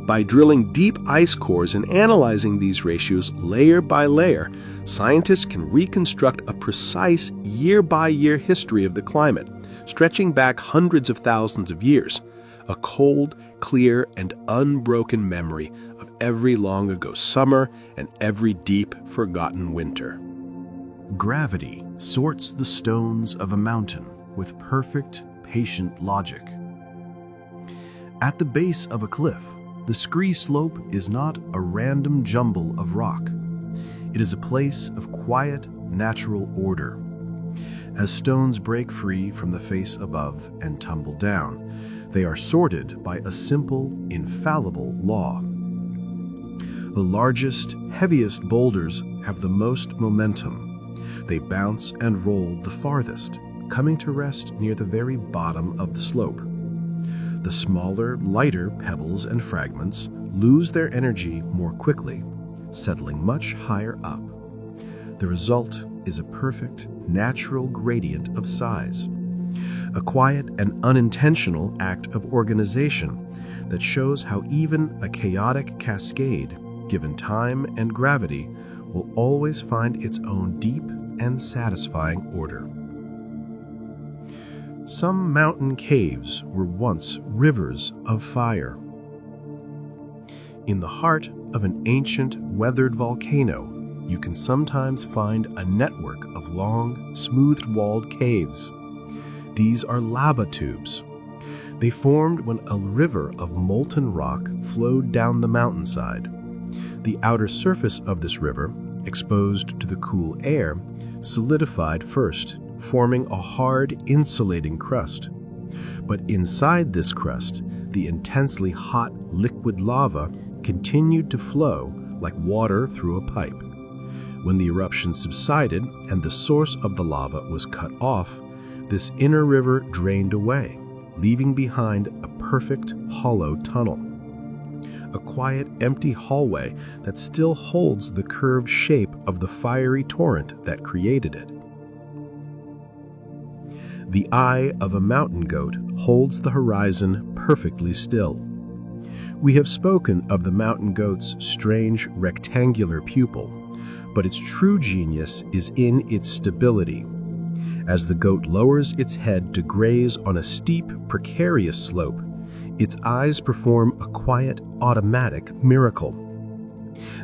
[SPEAKER 1] By drilling deep ice cores and analyzing these ratios layer by layer, scientists can reconstruct a precise year-by-year history of the climate, stretching back hundreds of thousands of years. A cold, clear, and unbroken memory of every long-ago summer and every deep, forgotten winter.
[SPEAKER 5] Gravity sorts the stones of a mountain with perfect, patient logic. At the base of a cliff, the scree slope is not a random jumble of rock. It is a place of quiet, natural order. As stones break free from the face above and tumble down, they are sorted by a simple, infallible law. The largest, heaviest boulders have the most momentum. They bounce and roll the farthest, coming to rest near the very bottom of the slope. The smaller, lighter pebbles and fragments lose their energy more quickly, settling much higher up. The result is a perfect, natural gradient of size. A quiet and unintentional act of organization that shows how even a chaotic cascade, given time and gravity, will always find its own deep and satisfying order. Some mountain caves were once rivers of fire. In the heart of an ancient, weathered volcano, you can sometimes find a network of long, smooth-walled caves. These are lava tubes. They formed when a river of molten rock flowed down the mountainside. The outer surface of this river, exposed to the cool air, solidified first, forming a hard, insulating crust. But inside this crust, the intensely hot liquid lava continued to flow like water through a pipe. When the eruption subsided and the source of the lava was cut off, this inner river drained away, leaving behind a perfect, hollow tunnel. A quiet, empty hallway that still holds the curved shape of the fiery torrent that created it. The eye of a mountain goat holds the horizon perfectly still. We have spoken of the mountain goat's strange rectangular pupil, but its true genius is in its stability. As the goat lowers its head to graze on a steep, precarious slope, its eyes perform a quiet, automatic miracle.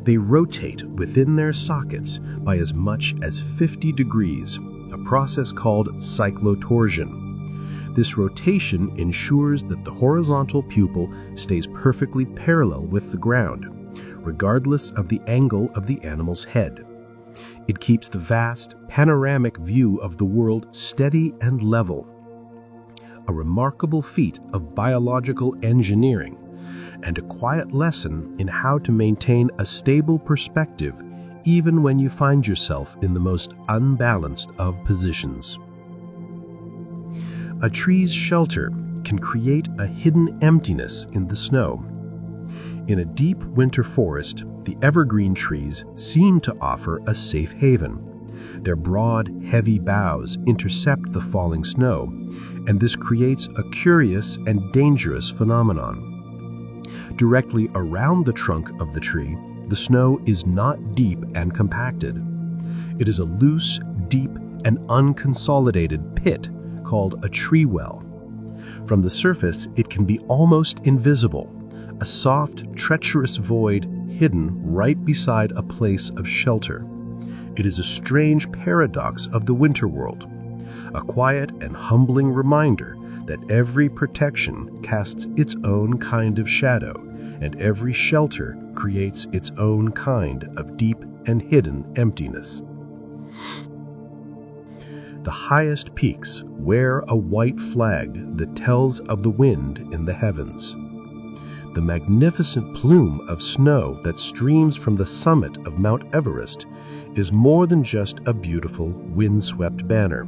[SPEAKER 5] They rotate within their sockets by as much as 50 degrees, a process called cyclotorsion. This rotation ensures that the horizontal pupil stays perfectly parallel with the ground, regardless of the angle of the animal's head. It keeps the vast, panoramic view of the world steady and level. A remarkable feat of biological engineering, and a quiet lesson in how to maintain a stable perspective even when you find yourself in the most unbalanced of positions. A tree's shelter can create a hidden emptiness in the snow. In a deep winter forest, the evergreen trees seem to offer a safe haven. Their broad, heavy boughs intercept the falling snow, and this creates a curious and dangerous phenomenon. Directly around the trunk of the tree, the snow is not deep and compacted. It is a loose, deep, and unconsolidated pit called a tree well. From the surface, it can be almost invisible, a soft, treacherous void hidden right beside a place of shelter. It is a strange paradox of the winter world, a quiet and humbling reminder that every protection casts its own kind of shadow, and every shelter creates its own kind of deep and hidden emptiness. The highest peaks wear a white flag that tells of the wind in the heavens.
[SPEAKER 1] The magnificent plume of snow that streams from the summit of Mount Everest is more than just a beautiful, windswept banner.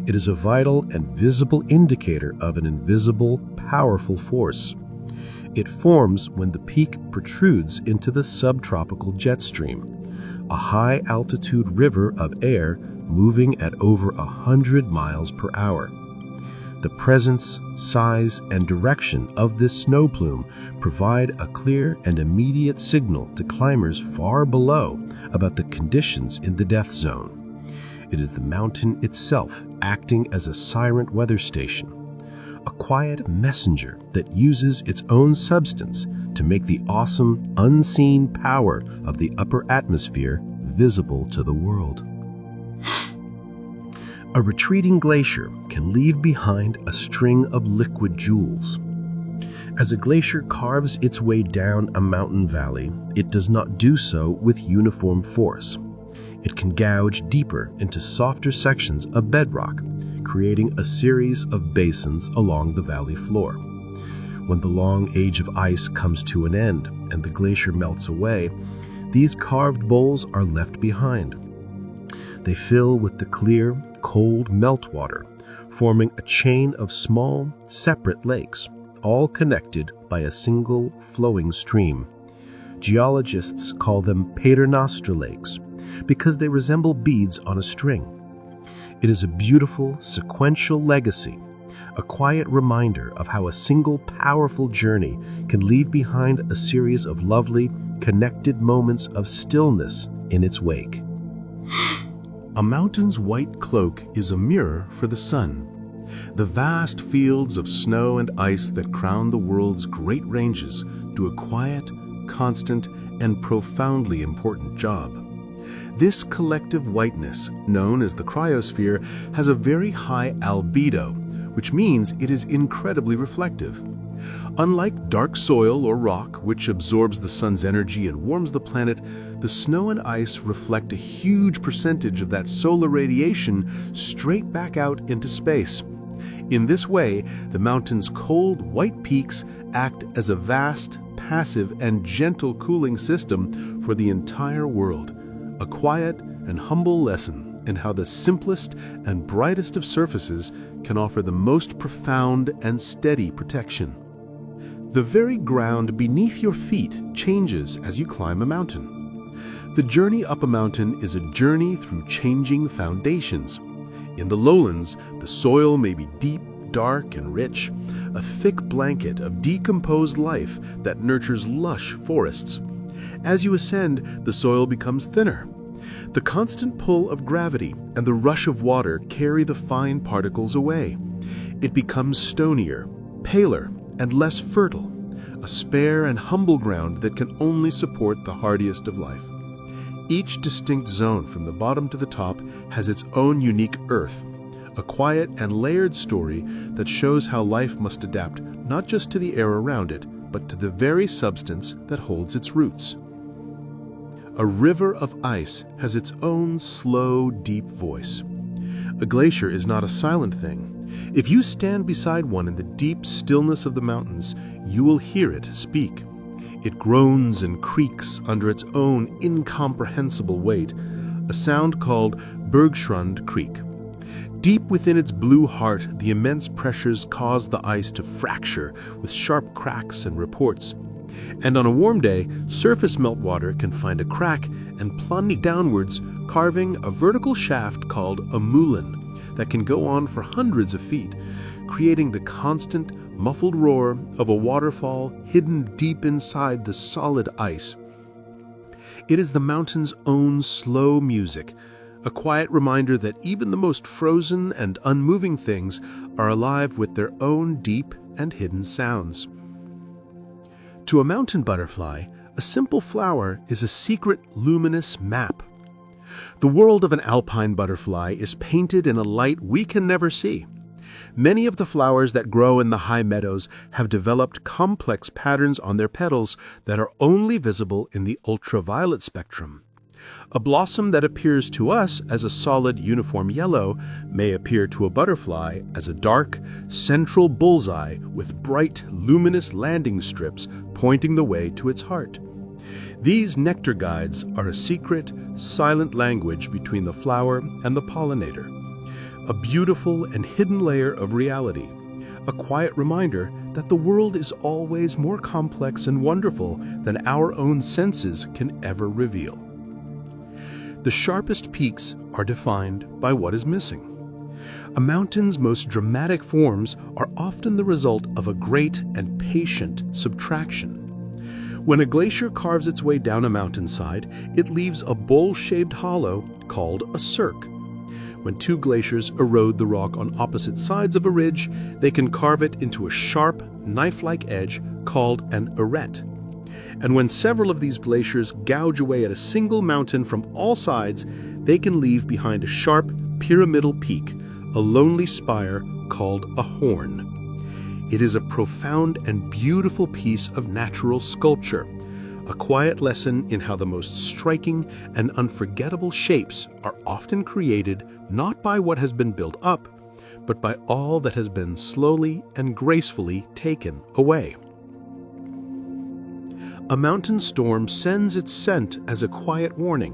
[SPEAKER 1] It is a vital and visible indicator of an invisible, powerful force. It forms when the peak protrudes into the subtropical jet stream, a high-altitude river of air moving at over 100 miles per hour. The presence, size, and direction of this snow plume provide a clear and immediate signal to climbers far below about the conditions in the death zone. It is the mountain itself acting as a silent weather station, a quiet messenger that uses its own substance to make the awesome, unseen power of the upper atmosphere visible to the world. A retreating glacier can leave behind a string of liquid jewels. As a glacier carves its way down a mountain valley, it does not do so with uniform force. It can gouge deeper into softer sections of bedrock, creating a series of basins along the valley floor. When the long age of ice comes to an end and the glacier melts away, these carved bowls are left behind. They fill with the clear, cold meltwater, forming a chain of small, separate lakes, all connected by a single flowing stream. Geologists call them paternoster lakes because they resemble beads on a string. It is a beautiful, sequential legacy, a quiet reminder of how a single powerful journey can leave behind a series of lovely, connected moments of stillness in its wake.
[SPEAKER 2] A mountain's white cloak is a mirror for the sun. The vast fields of snow and ice that crown the world's great ranges do a quiet, constant, and profoundly important job. This collective whiteness, known as the cryosphere, has a very high albedo, which means it is incredibly reflective. Unlike dark soil or rock, which absorbs the sun's energy and warms the planet, the snow and ice reflect a huge percentage of that solar radiation straight back out into space. In this way, the mountain's cold, white peaks act as a vast, passive, and gentle cooling system for the entire world. A quiet and humble lesson in how the simplest and brightest of surfaces can offer the most profound and steady protection. The very ground beneath your feet changes as you climb a mountain. The journey up a mountain is a journey through changing foundations. In the lowlands, the soil may be deep, dark, and rich, a thick blanket of decomposed life that nurtures lush forests. As you ascend, the soil becomes thinner. The constant pull of gravity and the rush of water carry the fine particles away. It becomes stonier, paler, and less fertile, a spare and humble ground that can only support the hardiest of life. Each distinct zone from the bottom to the top has its own unique earth, a quiet and layered story that shows how life must adapt not just to the air around it, but to the very substance that holds its roots. A river of ice has its own slow, deep voice. A glacier is not a silent thing. If you stand beside one in the deep stillness of the mountains, you will hear it speak. It groans and creaks under its own incomprehensible weight, a sound called Bergschrund Creek. Deep within its blue heart, the immense pressures cause the ice to fracture with sharp cracks and reports. And on a warm day, surface meltwater can find a crack and plunge downwards, carving a vertical shaft called a moulin that can go on for hundreds of feet, creating the constant, muffled roar of a waterfall hidden deep inside the solid ice. It is the mountain's own slow music, a quiet reminder that even the most frozen and unmoving things are alive with their own deep and hidden sounds. To a mountain butterfly, a simple flower is a secret, luminous map. The world of an alpine butterfly is painted in a light we can never see. Many of the flowers that grow in the high meadows have developed complex patterns on their petals that are only visible in the ultraviolet spectrum.
[SPEAKER 1] A blossom that appears to us as a solid, uniform yellow may appear to a butterfly as a dark, central bullseye with bright, luminous landing strips pointing the way to its heart. These nectar guides are a secret, silent language between the flower and the pollinator, a beautiful and hidden layer of reality, a quiet reminder that the world is always more complex and wonderful than our own senses can ever reveal. The sharpest peaks are defined by what is missing. A mountain's most dramatic forms are often the result of a great and patient subtraction. When a glacier carves its way down a mountainside, it leaves a bowl-shaped hollow called a cirque. When two glaciers erode the rock on opposite sides of a ridge, they can carve it into a sharp, knife-like edge called an arête. And when several of these glaciers gouge away at a single mountain from all sides, they can leave behind a sharp, pyramidal peak, a lonely spire called a horn. It is a profound and beautiful piece of natural sculpture, a quiet lesson in how the most striking and unforgettable shapes are often created not by what has been built up, but by all that has been slowly and gracefully taken away. A mountain storm sends its scent as a quiet warning.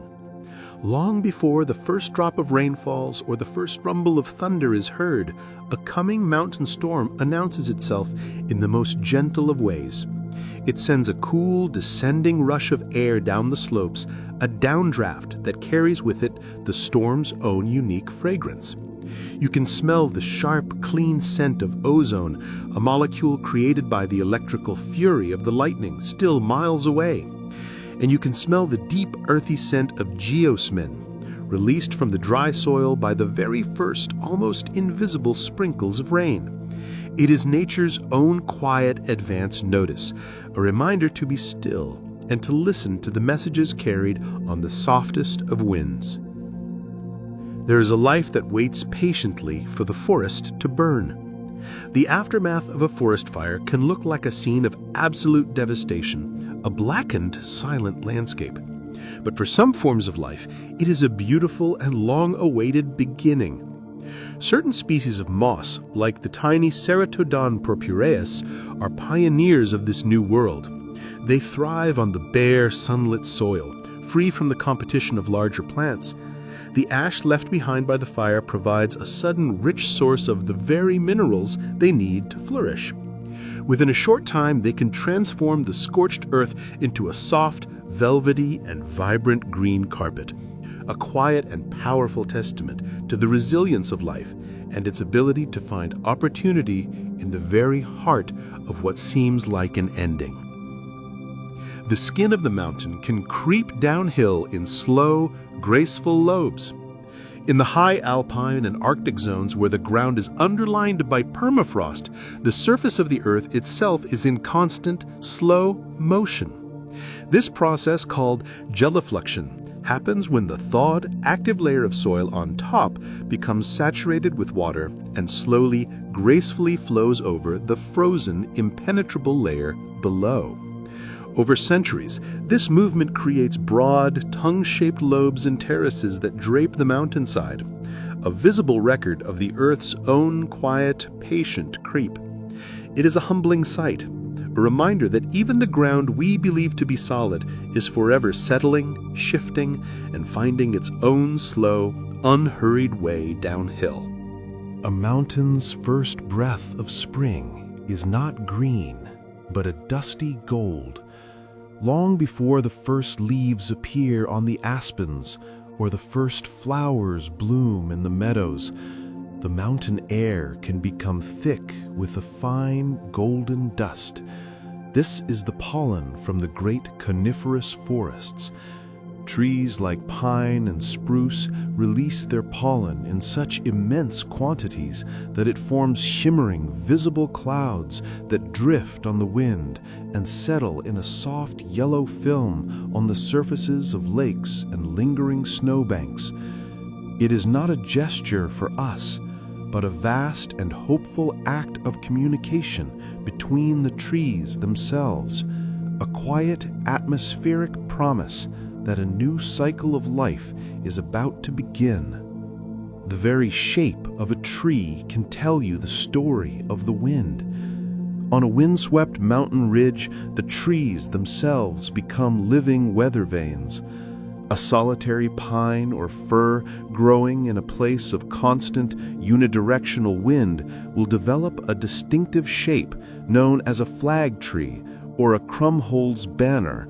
[SPEAKER 1] Long before the first drop of rain falls or the first rumble of thunder is heard, a coming mountain storm announces itself in the most gentle of ways. It sends a cool, descending rush of air down the slopes, a downdraft that carries with it the storm's own unique fragrance. You can smell the sharp, clean scent of ozone, a molecule created by the electrical fury of the lightning, still miles away. And you can smell the deep, earthy scent of geosmin, released from the dry soil by the very first, almost invisible sprinkles of rain. It is nature's own quiet advance notice, a reminder to be still and to listen to the messages carried on the softest of winds. There is a life that waits patiently for the forest to burn. The aftermath of a forest fire can look like a scene of absolute devastation, a blackened, silent landscape. But for some forms of life, it is a beautiful and long-awaited beginning. Certain species of moss, like the tiny Ceratodon purpureus, are pioneers of this new world. They thrive on the bare, sunlit soil, free from the competition of larger plants. The ash left behind by the fire provides a sudden rich source of the very minerals they need to flourish. Within a short time, they can transform the scorched earth into a soft, velvety, and vibrant green carpet, a quiet and powerful testament to the resilience of life and its ability to find opportunity in the very heart of what seems like an ending. The skin of the mountain can creep downhill in slow, graceful lobes. In the high alpine and Arctic zones where the ground is underlined by permafrost, the surface of the earth itself is in constant, slow motion. This process, called gelifluction, happens when the thawed, active layer of soil on top becomes saturated with water and slowly, gracefully flows over the frozen, impenetrable layer below. Over centuries, this movement creates broad, tongue-shaped lobes and terraces that drape the mountainside, a visible record of the Earth's own quiet, patient creep. It is a humbling sight, a reminder that even the ground we believe to be solid is forever settling, shifting, and finding its own slow, unhurried way downhill.
[SPEAKER 5] A mountain's first breath of spring is not green, but a dusty gold. Long before the first leaves appear on the aspens or the first flowers bloom in the meadows, the mountain air can become thick with a fine golden dust. This is the pollen from the great coniferous forests. Trees like pine and spruce release their pollen in such immense quantities that it forms shimmering, visible clouds that drift on the wind and settle in a soft yellow film on the surfaces of lakes and lingering snowbanks. It is not a gesture for us, but a vast and hopeful act of communication between the trees themselves, a quiet atmospheric promise
[SPEAKER 2] that a new cycle of life is about to begin. The very shape of a tree can tell you the story of the wind. On a windswept mountain ridge, the trees themselves become living weather vanes. A solitary pine or fir growing in a place of constant unidirectional wind will develop a distinctive shape known as a flag tree or a Krumholtz banner.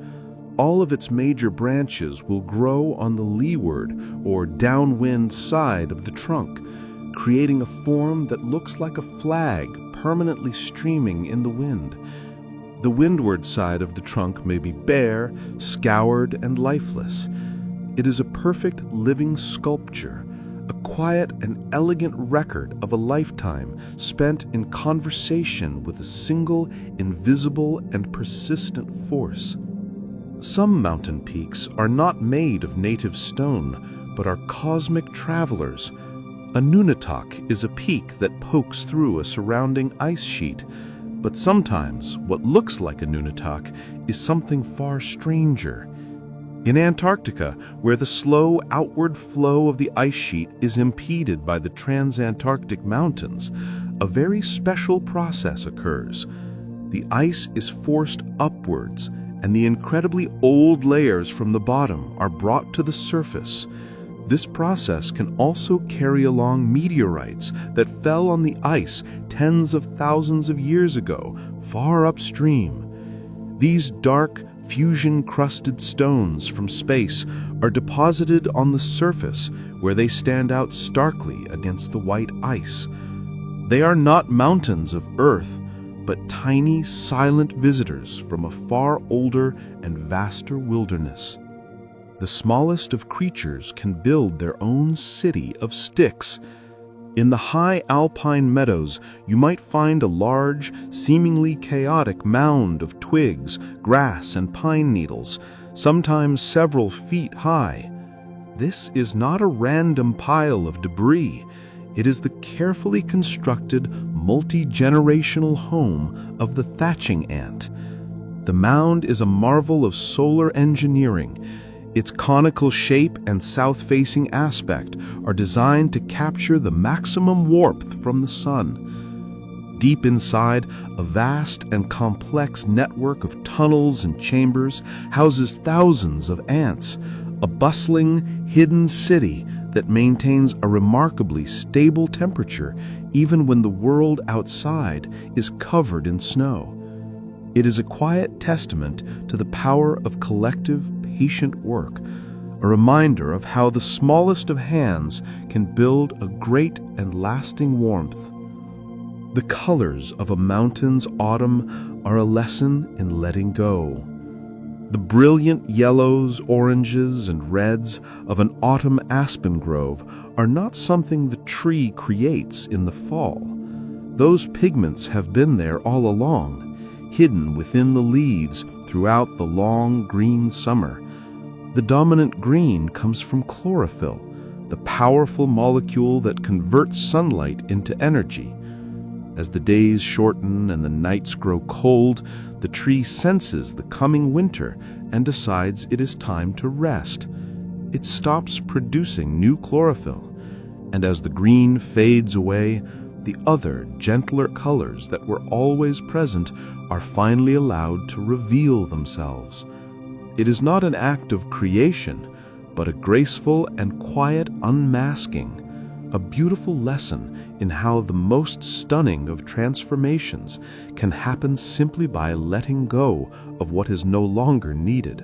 [SPEAKER 2] All of its major branches will grow on the leeward or downwind side of the trunk, creating a form that looks like a flag permanently streaming in the wind. The windward side of the trunk may be bare, scoured, and lifeless. It is a perfect living sculpture, a quiet and elegant record of a lifetime spent in conversation with a single, invisible, and persistent force. Some mountain peaks are not made of native stone, but are cosmic travelers. A Nunatak is a peak that pokes through a surrounding ice sheet, but sometimes what looks like a Nunatak is something far stranger. In Antarctica, where the slow outward flow of the ice sheet is impeded by the transantarctic mountains, a very special process occurs. The ice is forced upwards, and the incredibly old layers from the bottom are brought to the surface. This process can also carry along meteorites that fell on the ice tens of thousands of years ago, far upstream. These dark, fusion-crusted stones from space are deposited on the surface, where they stand out starkly against the white ice. They are not mountains of Earth, but tiny, silent visitors from a far older and vaster wilderness. The smallest of creatures can build their own city of sticks. In the high alpine meadows, you might find a large, seemingly chaotic mound of twigs, grass, and pine needles, sometimes several feet high. This is not a random pile of debris. It is the carefully constructed, multi-generational home of the thatching ant. The mound is a marvel of solar engineering. Its conical shape and south-facing aspect are designed to capture the maximum warmth from the sun. Deep inside, a vast and complex network of tunnels and chambers houses thousands of ants, a bustling, hidden city that maintains a remarkably stable temperature even when the world outside is covered in snow. It is a quiet testament to the power of collective, patient work, a reminder of how the smallest of hands can build a great and lasting warmth. The colors of a mountain's autumn are a lesson in letting go. The brilliant yellows, oranges, and reds of an autumn aspen grove are not something the tree creates in the fall. Those pigments have been there all along, hidden within the leaves throughout the long green summer. The dominant green comes from chlorophyll, the powerful molecule that converts sunlight into energy. As the days shorten and the nights grow cold, the tree senses the coming winter and decides it is time to rest. It stops producing new chlorophyll, and as the green fades away, the other, gentler colors that were always present are finally allowed to reveal themselves. It is not an act of creation, but a graceful and quiet unmasking, a beautiful lesson in how the most stunning of transformations can happen simply by letting go of what is no longer needed.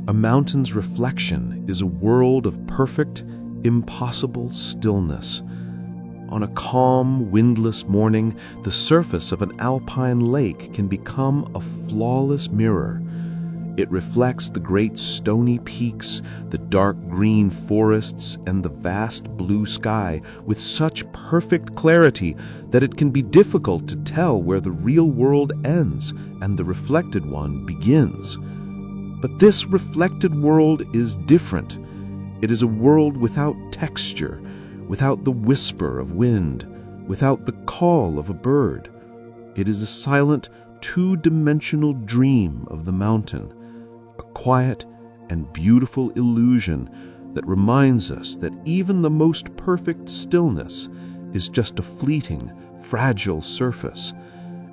[SPEAKER 2] A mountain's reflection is a world of perfect, impossible stillness. On a calm, windless morning, the surface of an alpine lake can become a flawless mirror. It reflects the great stony peaks, the dark green forests, and the vast blue sky with such perfect clarity that it can be difficult to tell where the real world ends and the reflected one begins. But this reflected world is different. It is a world without texture, without the whisper of wind, without the call of a bird. It is a silent, two-dimensional dream of the mountain, a quiet
[SPEAKER 3] and beautiful illusion that reminds us that even the most perfect stillness is just a fleeting, fragile surface,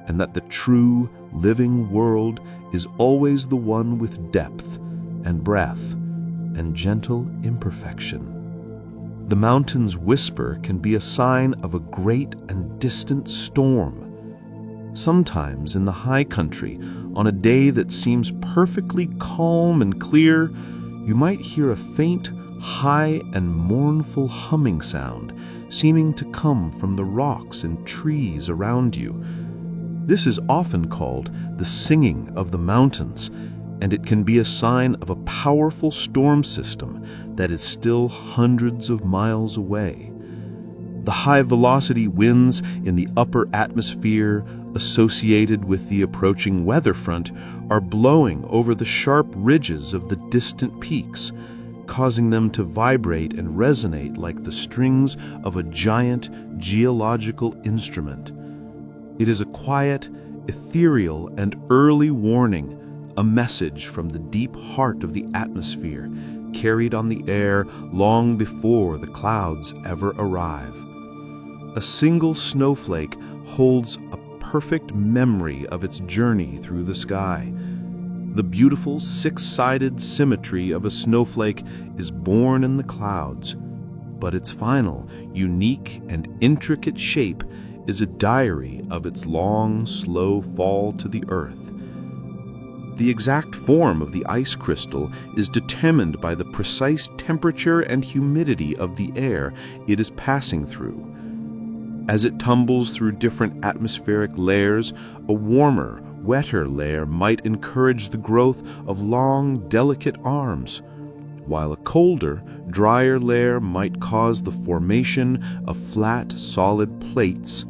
[SPEAKER 3] and that the true, living world is always the one with depth and breath and gentle imperfection. The mountain's whisper can be a sign of a great and distant storm. Sometimes in the high country, on a day that seems perfectly calm and clear, you might hear a faint, high and mournful humming sound, seeming to come from the rocks and trees around you. This is often called the singing of the mountains, and it can be a sign of a powerful storm system that is still hundreds of miles away. The high-velocity winds in the upper atmosphere associated with the approaching weather front are blowing over the sharp ridges of the distant peaks, causing them to vibrate and resonate like the strings of a giant geological instrument. It is a quiet, ethereal, and early warning, a message from the deep heart of the atmosphere, carried on the air long before the clouds ever arrive. A single snowflake holds a perfect memory of its journey through the sky. The beautiful six-sided symmetry of a snowflake is born in the clouds, but its final, unique, and intricate shape is a diary of its long, slow fall to the earth. The exact form of the ice crystal is determined by the precise temperature and humidity of the air it is passing through. As it tumbles through different atmospheric layers, a warmer, wetter layer might encourage the growth of long, delicate arms, while a colder, drier layer might cause the formation of flat, solid plates.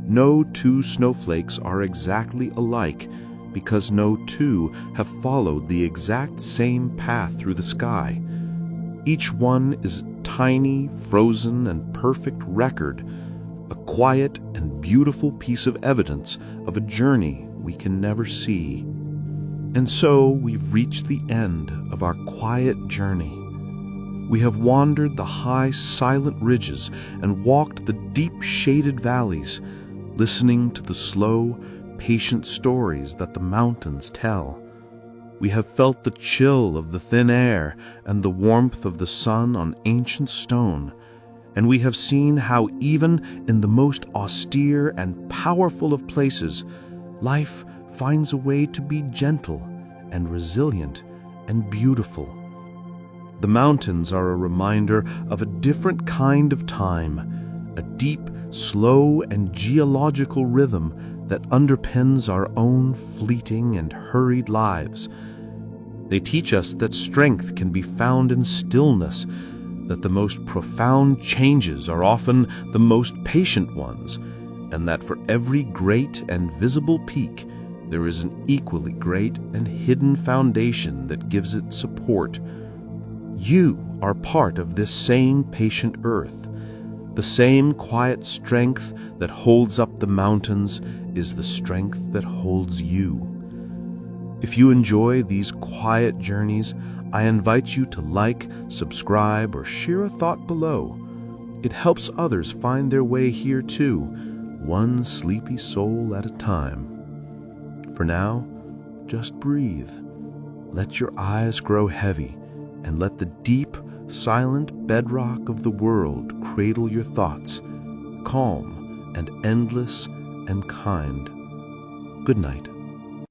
[SPEAKER 3] No two snowflakes are exactly alike, because no two have followed the exact same path through the sky. Each one is a tiny, frozen, and perfect record, a quiet and beautiful piece of evidence of a journey we can never see. And so we've reached the end of our quiet journey. We have wandered the high, silent ridges and walked the deep, shaded valleys, listening to the slow, patient stories that the mountains tell. We have felt the chill of the thin air and the warmth of the sun on ancient stone, and we have seen how even in the most austere and powerful of places, life finds a way to be gentle and resilient and beautiful. The mountains are a reminder of a different kind of time, a deep, slow, and geological rhythm that underpins our own fleeting and hurried lives. They teach us that strength can be found in stillness, that the most profound changes are often the most patient ones, and that for every great and visible peak, there is an equally great and hidden foundation that gives it support. You are part of this same patient earth. The same quiet strength that holds up the mountains is the strength that holds you. If you enjoy these quiet journeys, I invite you to like, subscribe, or share a thought below. It helps others find their way here too, one sleepy soul at a time. For now, just breathe. Let your eyes grow heavy, and let the deep, silent bedrock of the world cradle your thoughts, calm and endless and kind. Good night.